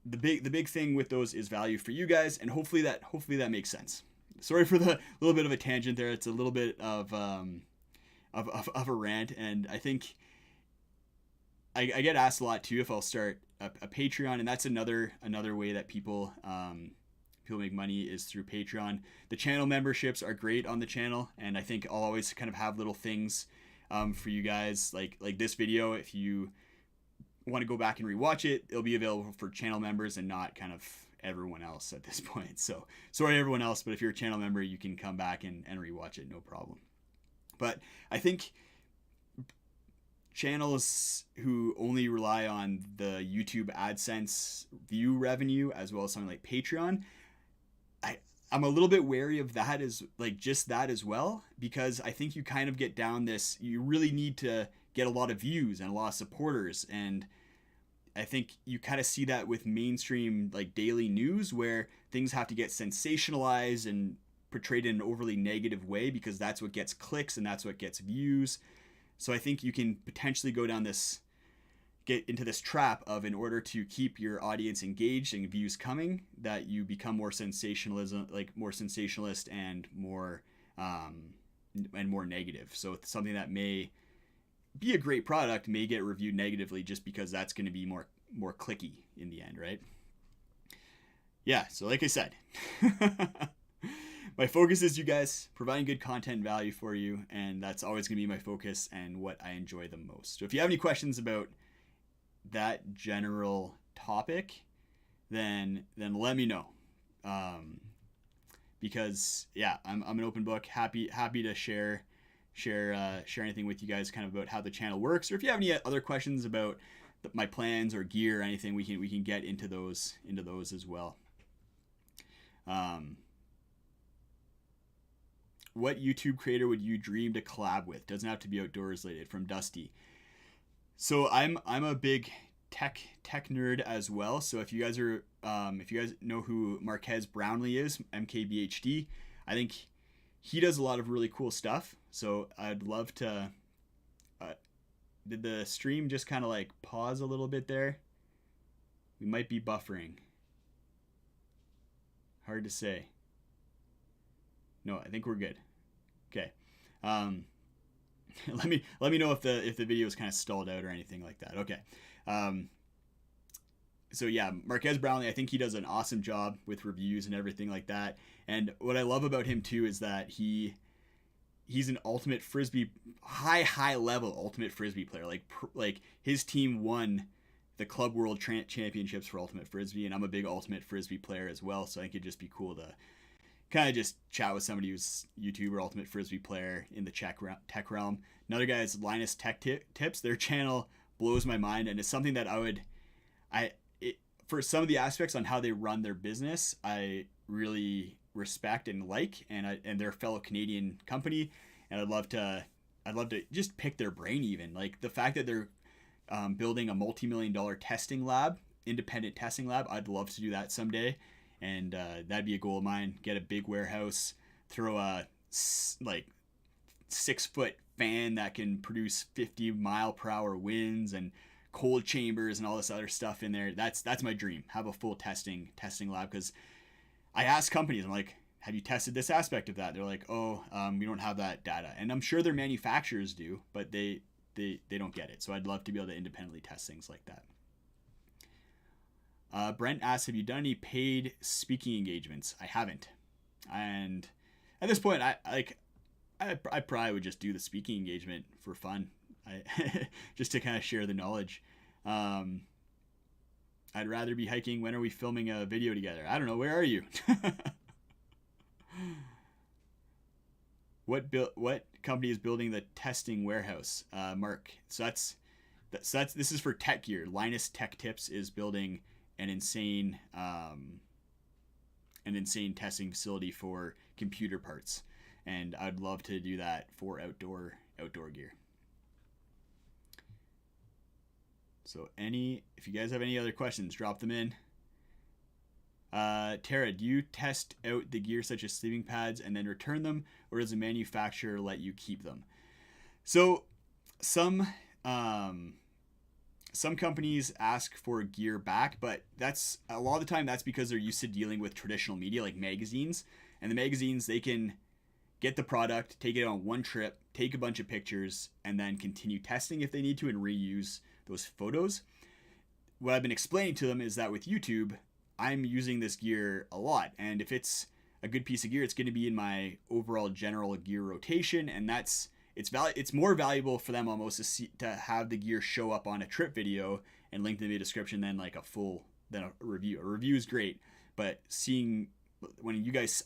the big thing with those is value for you guys, and hopefully that makes sense. Sorry for the little bit of a tangent there. It's a little bit of a rant, and I think I get asked a lot too if I'll start a Patreon, and that's another way that people make money is through Patreon. The channel memberships are great on the channel, and I think I'll always kind of have little things for you guys, like this video. If you want to go back and rewatch it, it'll be available for channel members and not kind of everyone else at this point. So sorry everyone else, but if you're a channel member, you can come back and rewatch it, no problem. But I think channels who only rely on the YouTube AdSense view revenue, as well as something like Patreon, I'm a little bit wary of that, as like just that as well, because I think you kind of get down this, you really need to get a lot of views and a lot of supporters. And I think you kind of see that with mainstream like daily news, where things have to get sensationalized and portrayed in an overly negative way, because that's what gets clicks and that's what gets views. So I think you can potentially get into this trap of, in order to keep your audience engaged and views coming, that you become more sensationalist and more negative. So it's something that may be a great product may get reviewed negatively just because that's going to be more clicky in the end, right? Yeah, so like I said, my focus is you guys, providing good content and value for you, and that's always going to be my focus and what I enjoy the most. So if you have any questions about that general topic, then let me know. Because yeah, I'm an open book, happy to share anything with you guys kind of about how the channel works. Or if you have any other questions about my plans or gear or anything, we can get into those as well. What YouTube creator would you dream to collab with? Doesn't have to be outdoors related. From Dusty. So I'm a big tech nerd as well. So if you guys know who Marques Brownlee is, MKBHD, I think he does a lot of really cool stuff. So I'd love to. Did the stream just kind of like pause a little bit there? We might be buffering. Hard to say. No, I think we're good. Okay. Let me know if the video is kind of stalled out or anything like that. Okay. So yeah, Marques Brownlee, I think he does an awesome job with reviews and everything like that. And what I love about him too is that he's an ultimate frisbee, high level ultimate frisbee player. Like his team won the Club World Championships for ultimate frisbee, and I'm a big ultimate frisbee player as well. So I think it'd just be cool to kind of just chat with somebody who's YouTuber, ultimate frisbee player in the tech realm. Another guy is Linus Tech Tips. Their channel blows my mind, and it's something that for some of the aspects on how they run their business, I really respect and like, and they're a fellow Canadian company, and I'd love to just pick their brain. Even like the fact that they're building a multi-million-dollar testing lab, independent testing lab. I'd love to do that someday. And that'd be a goal of mine. Get a big warehouse, throw a 6-foot fan that can produce 50-mile-per-hour winds and cold chambers and all this other stuff in there. That's my dream. Have a full testing lab, because I ask companies, I'm like, have you tested this aspect of that? They're like, we don't have that data. And I'm sure their manufacturers do, but they don't get it. So I'd love to be able to independently test things like that. Brent asks, have you done any paid speaking engagements? I haven't. And at this point, I probably would just do the speaking engagement for fun. Just to kind of share the knowledge. I'd rather be hiking. When are we filming a video together? I don't know. Where are you? What company is building the testing warehouse? Mark. So this is for tech gear. Linus Tech Tips is building an insane testing facility for computer parts, and I'd love to do that for outdoor gear. So if you guys have any other questions, drop them in. Tara, do you test out the gear such as sleeping pads and then return them, or does the manufacturer let you keep them? So some companies ask for gear back, but that's a lot of the time that's because they're used to dealing with traditional media like magazines, and the magazines, they can get the product, take it on one trip, take a bunch of pictures, and then continue testing if they need to and reuse those photos. What I've been explaining to them is that with YouTube, I'm using this gear a lot, and if it's a good piece of gear, it's going to be in my overall general gear rotation, and it's more valuable for them almost to have the gear show up on a trip video and linked in the description than like a review. A review is great, but when you guys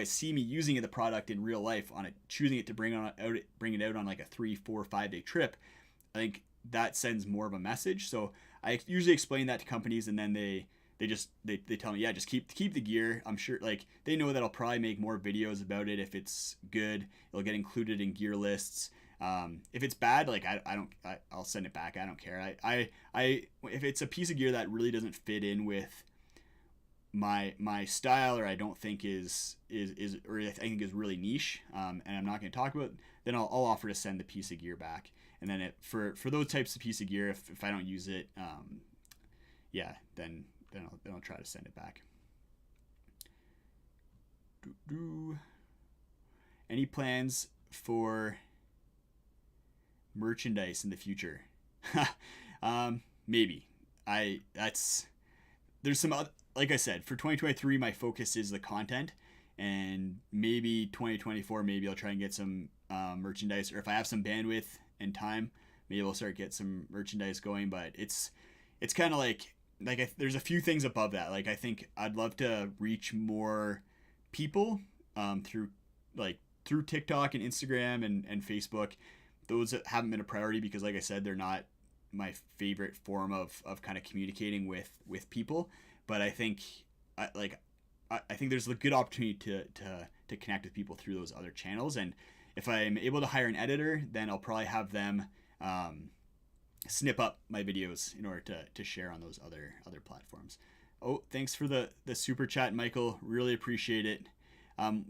see me using the product in real life choosing it to bring it out on like a 3, 4, 5 day trip, I think that sends more of a message. So I usually explain that to companies, and then they tell me, yeah, just keep the gear. I'm sure like they know that I'll probably make more videos about it. If it's good, it'll get included in gear lists. If it's bad, like I'll send it back. I don't care. If it's a piece of gear that really doesn't fit in with my style, or I don't think is or I think is really niche, and I'm not going to talk about, then I'll offer to send the piece of gear back. And then for those types of piece of gear, if I don't use it, then I'll try to send it back. Any plans for merchandise in the future? Maybe. There's some other, like I said, for 2023, my focus is the content, and maybe 2024, maybe I'll try and get some merchandise, or if I have some bandwidth and time, maybe we'll start get some merchandise going. But it's kind of like there's a few things above that. Like I think I'd love to reach more people through TikTok and Instagram and Facebook. Those haven't been a priority because, like I said, they're not my favorite form of kind of communicating with people, but I think I think there's a good opportunity to connect with people through those other channels. And if I'm able to hire an editor, then I'll probably have them snip up my videos in order to share on those other platforms. Oh, thanks for the super chat, Michael. Really appreciate it.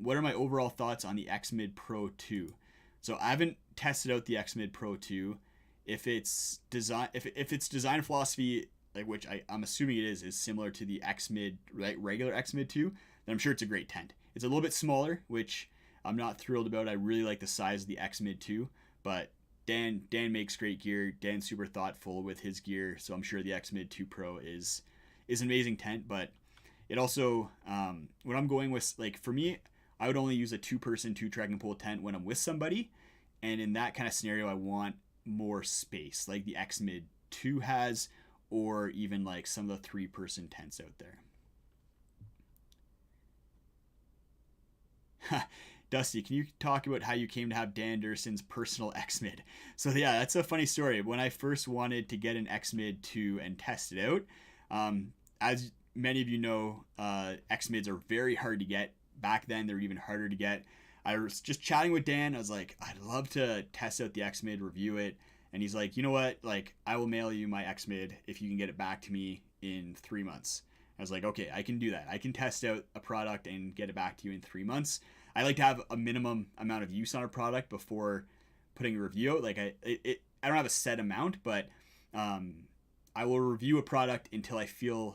What are my overall thoughts on the XMID Pro 2? So I haven't tested out the XMID Pro 2. If its design philosophy, like which I'm assuming it is similar to the XMID, right, regular XMID 2, then I'm sure it's a great tent. It's a little bit smaller, which I'm not thrilled about. I really like the size of the XMID 2, but Dan makes great gear. Dan's super thoughtful with his gear, so I'm sure the XMID 2 Pro is an amazing tent. But it also, when I'm going with, like, for me, I would only use a 2-person 2 trekking pole tent when I'm with somebody, and in that kind of scenario, I want more space, like the XMID 2 has, or even like some of the 3-person tents out there. Dusty, can you talk about how you came to have Dan Durson's personal XMID? So yeah, that's a funny story. When I first wanted to get an XMID 2 and test it out, as many of you know, XMIDs are very hard to get. Back then, they were even harder to get. I was just chatting with Dan. I was like, I'd love to test out the XMID, review it. And he's like, you know what? Like, I will mail you my XMID if you can get it back to me in 3 months. I was like, okay, I can do that. I can test out a product and get it back to you in 3 months. I like to have a minimum amount of use on a product before putting a review out. Like, I don't have a set amount, but I will review a product until I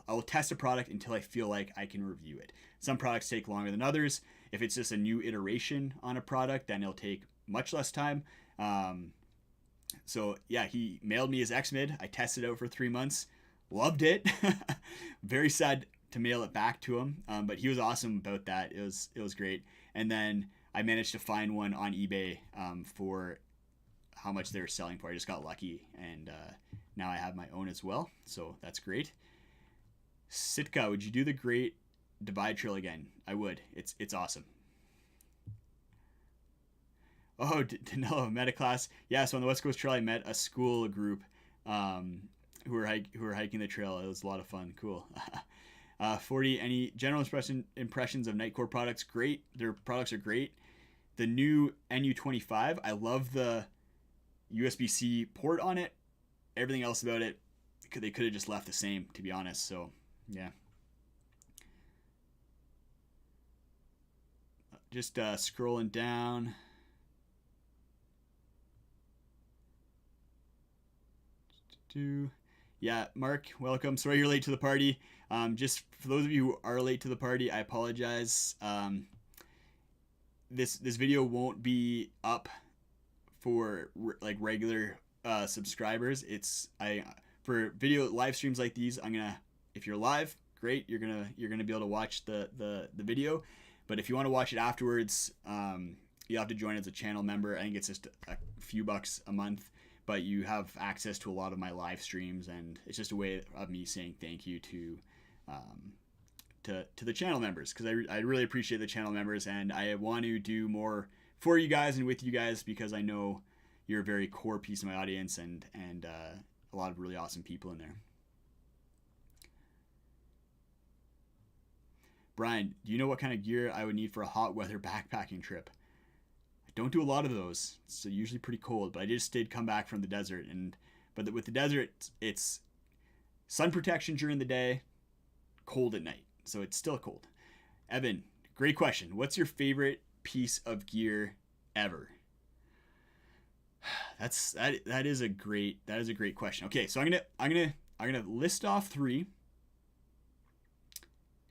will test a product until I feel like I can review it. Some products take longer than others. If it's just a new iteration on a product, then it'll take much less time. So yeah, he mailed me his XMID. I tested it out for 3 months. Loved it. Very sad to mail it back to him. But he was awesome about that. It was great. And then I managed to find one on eBay for how much they were selling for. I just got lucky, and now I have my own as well. So that's great. Sitka, would you do the Great Divide Trail again? I would. It's awesome. Oh, Danilo, met a class. Yeah, so on the West Coast Trail, I met a school group who were hiking the trail. It was a lot of fun. Cool. 40, any general impressions of Nitecore products? Great. Their products are great. The new NU25, I love the USB-C port on it. Everything else about it, they could have just left the same, to be honest. So, yeah. Just scrolling down. Yeah, Mark, welcome. Sorry you're late to the party. Just for those of you who are late to the party, I apologize. This video won't be up for like regular subscribers. For video live streams like these, if you're live, great, you're gonna be able to watch the video. But if you want to watch it afterwards, you have to join as a channel member. I think it's just a few bucks a month, but you have access to a lot of my live streams, and it's just a way of me saying thank you to the channel members, because I really appreciate the channel members, and I want to do more for you guys and with you guys, because I know you're a very core piece of my audience, and a lot of really awesome people in there. Brian, do you know what kind of gear I would need for a hot weather backpacking trip? I don't do a lot of those. It's usually pretty cold, but I just did come back from the desert, but with the desert, it's sun protection during the day, cold at night, so it's still cold. Evan, great question. What's your favorite piece of gear ever? That is a great question. Okay, so I'm gonna list off 3.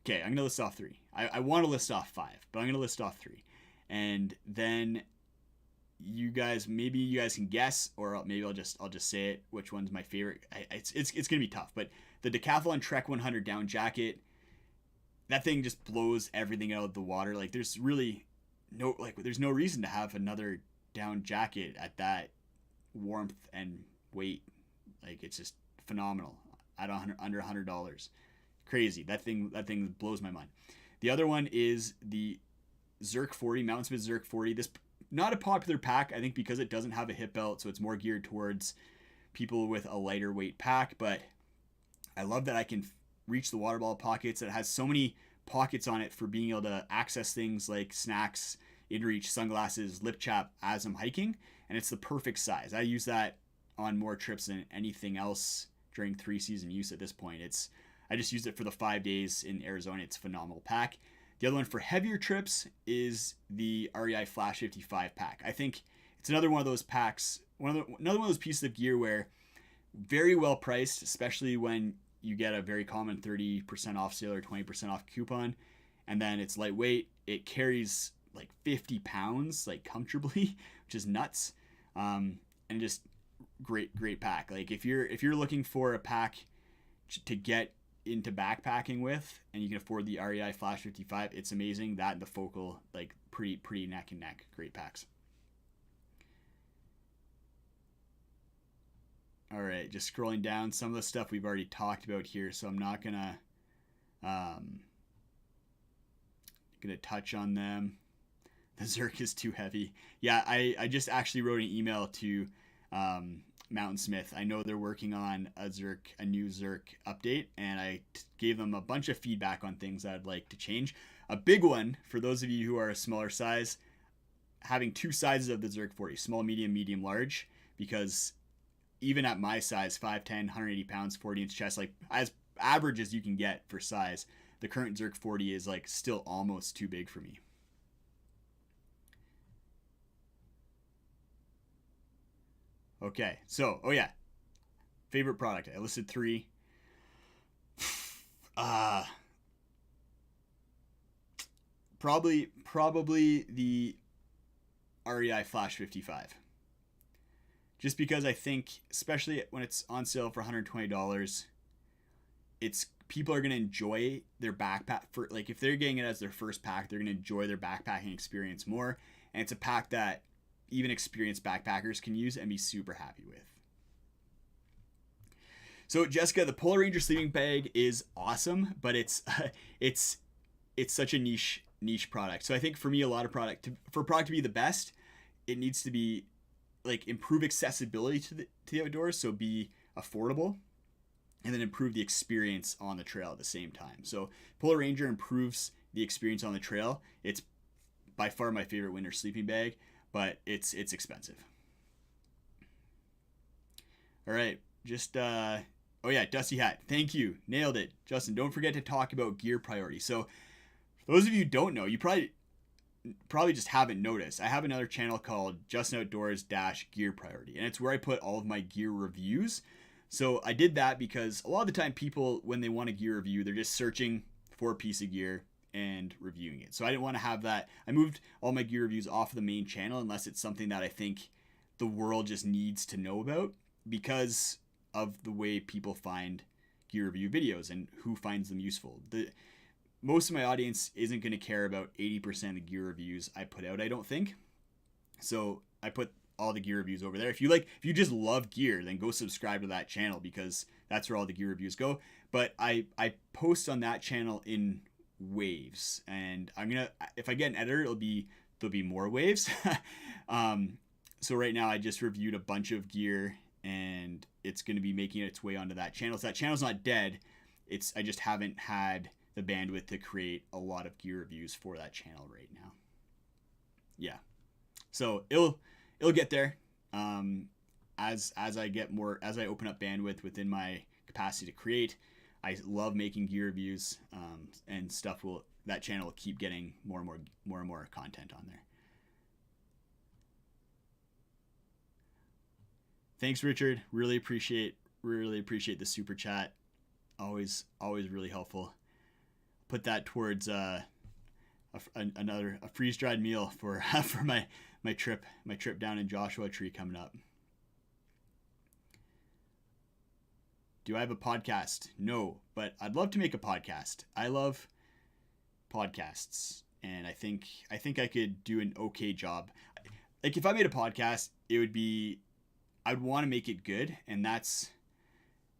Okay, I'm gonna list off 3. I want to list off 5, but I'm gonna list off 3, and then maybe you guys can guess, or maybe I'll just say it. Which one's my favorite? It's gonna be tough, but the Decathlon Trek 100 down jacket, that thing just blows everything out of the water. Like, there's really there's no reason to have another down jacket at that warmth and weight. Like, it's just phenomenal at under $100. Crazy. That thing blows my mind. The other one is the Zerk 40, Mountain Smith Zerk 40. This, not a popular pack, I think, because it doesn't have a hip belt, so it's more geared towards people with a lighter weight pack, but I love that I can reach the water bottle pockets. It has so many pockets on it for being able to access things like snacks, InReach, sunglasses, lip chap as I'm hiking, and it's the perfect size. I use that on more trips than anything else during 3-season use at this point. I just used it for the 5 days in Arizona. It's a phenomenal pack. The other one for heavier trips is the REI Flash 55 pack. I think it's another one of those packs, another one of those pieces of gear where very well priced, especially when you get a very common 30% off sale or 20% off coupon, and then it's lightweight. It carries like 50 pounds like comfortably, which is nuts. And just great pack. Like if you're looking for a pack to get into backpacking with and you can afford the REI Flash 55, it's amazing. That and the Focal, like pretty neck and neck. Great packs. All right, just scrolling down, some of the stuff we've already talked about here, so I'm not gonna touch on them. The Zerk is too heavy. Yeah, I just actually wrote an email to Mountain Smith. I know they're working on a new Zerk update, and I gave them a bunch of feedback on things I'd like to change. A big one for those of you who are a smaller size, having 2 sizes of the Zerk 40, small, medium, large, because even at my size, 5'10", 180 pounds, 40-inch chest, like as average as you can get for size, the current Zerk 40 is like still almost too big for me. Okay, so, oh yeah, favorite product. I listed 3. Probably the REI Flash 55. Just because I think, especially when it's on sale for $120, people are going to enjoy their backpack for, like, if they're getting it as their first pack, they're going to enjoy their backpacking experience more. And it's a pack that even experienced backpackers can use and be super happy with. So Jessica, the Polar Ranger sleeping bag is awesome, but it's such a niche product. So I think for me, for a product to be the best, it needs to be like improve accessibility to the outdoors, so be affordable, and then improve the experience on the trail at the same time. So Polar Ranger improves the experience on the trail. It's by far my favorite winter sleeping bag, but it's expensive. All right, just oh yeah, Dusty Hat, thank you, nailed it, Justin. Don't forget to talk about gear priority. So for those of you who don't know, you probably just haven't noticed, I have another channel called Justin Outdoors Gear Priority, and it's where I put all of my gear reviews. So I did that because a lot of the time people, when they want a gear review, they're just searching for a piece of gear and reviewing it. So I didn't want to have that. I moved all my gear reviews off of the main channel unless it's something that I think the world just needs to know about, because of the way people find gear review videos and who finds them useful. Most of my audience isn't going to care about 80% of the gear reviews I put out, I don't think. So I put all the gear reviews over there. If you just love gear, then go subscribe to that channel, because that's where all the gear reviews go. But I post on that channel in waves, and if I get an editor, there'll be more waves. So right now I just reviewed a bunch of gear, and it's going to be making its way onto that channel. So that channel's not dead. I just haven't had the bandwidth to create a lot of gear reviews for that channel right now. Yeah, so it'll get there as I open up bandwidth within my capacity to create. I love making gear reviews, and that channel will keep getting more and more content on there. Thanks, Richard. Really appreciate the super chat. Always really helpful. Put that towards another freeze dried meal for my trip down in Joshua Tree coming up. Do I have a podcast? No, but I'd love to make a podcast. I love podcasts, and I think I could do an okay job. Like if I made a podcast, I'd want to make it good, and that's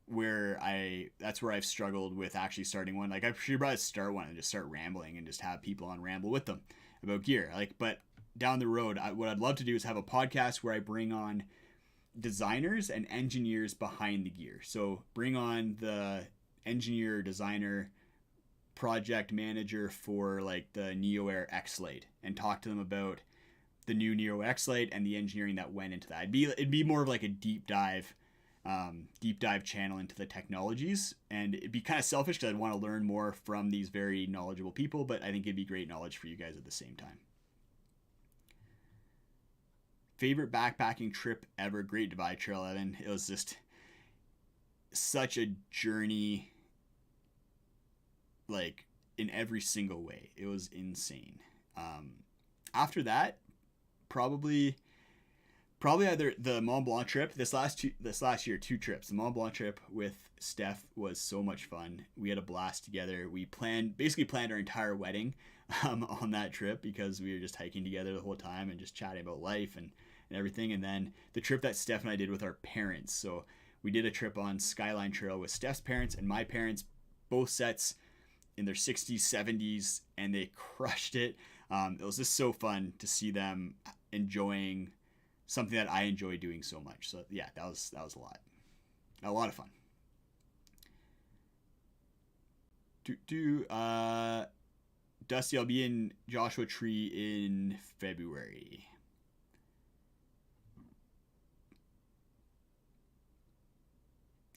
where I've struggled with actually starting one. Like I should probably start one and just start rambling and just have people on ramble with them about gear. But down the road, what I'd love to do is have a podcast where I bring on designers and engineers behind the gear. So bring on the engineer, designer, project manager for like the Neo Air X-Lite and talk to them about the new Neo X-Lite and the engineering that went into that. It'd be more of like a deep dive channel into the technologies, and it'd be kind of selfish because I'd want to learn more from these very knowledgeable people, but I think it'd be great knowledge for you guys at the same time. Favorite backpacking trip ever? Great Divide Trail, Evan. It was just such a journey, like in every single way. It was insane. After that, probably either the Mont Blanc trip. This last year, 2 trips. The Mont Blanc trip with Steph was so much fun. We had a blast together. We basically planned our entire wedding on that trip because we were just hiking together the whole time and just chatting about life and everything. And then the trip that Steph and I did with our parents. So we did a trip on Skyline Trail with Steph's parents and my parents, both sets in their 60s, 70s, and they crushed it. It was just so fun to see them enjoying something that I enjoy doing so much. So yeah, that was a lot of fun. Dusty, I'll be in Joshua Tree in February.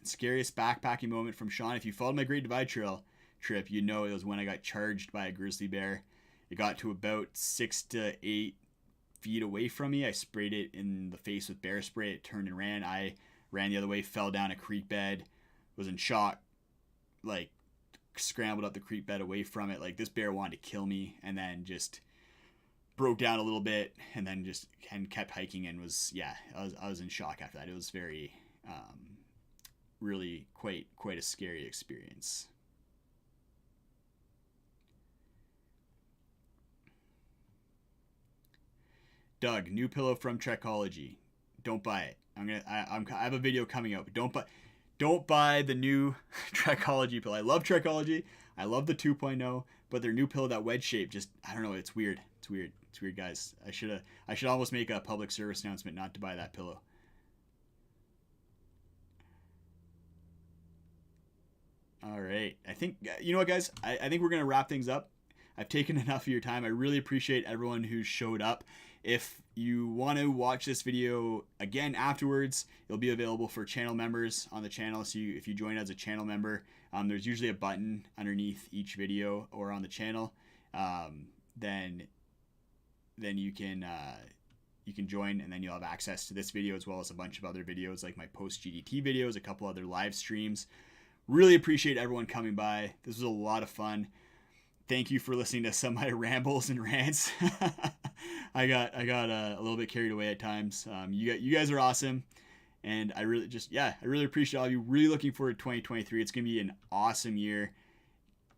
Scariest backpacking moment from Sean. If you followed my Great Divide Trail trip, you know it was when I got charged by a grizzly bear. It got to about 6 to 8 feet away from me. I sprayed it in the face with bear spray. It turned and ran. I ran the other way, fell down a creek bed, was in shock, like scrambled up the creek bed away from it. Like this bear wanted to kill me, and then just broke down a little bit, and then just kept hiking and was I was in shock after that. It was very really quite a scary experience. Doug, new pillow from Trekology. Don't buy it. I have a video coming out, but don't buy the new Trekology pillow. I love Trekology. I love the 2.0, but their new pillow, that wedge shape, just I don't know. It's weird. It's weird, guys. I should almost make a public service announcement not to buy that pillow. All right. I think, you know what, guys? I think we're going to wrap things up. I've taken enough of your time. I really appreciate everyone who showed up. If you want to watch this video again afterwards, it'll be available for channel members on the channel. So if you join as a channel member, there's usually a button underneath each video or on the channel. Then you can join, and then you'll have access to this video as well as a bunch of other videos like my post GDT videos, a couple other live streams. Really appreciate everyone coming by. This was a lot of fun. Thank you for listening to some of my rambles and rants. I got a little bit carried away at times. You guys are awesome, and I really appreciate all of you. Really looking forward to 2023. It's gonna be an awesome year.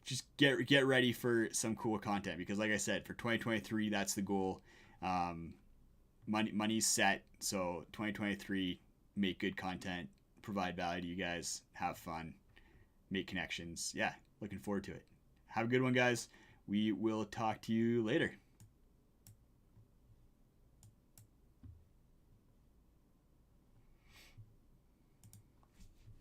Just get ready for some cool content, because like I said, for 2023, that's the goal. Money's set, so 2023, make good content, provide value to you guys, have fun, make connections. Yeah, looking forward to it. Have a good one, guys. We will talk to you later.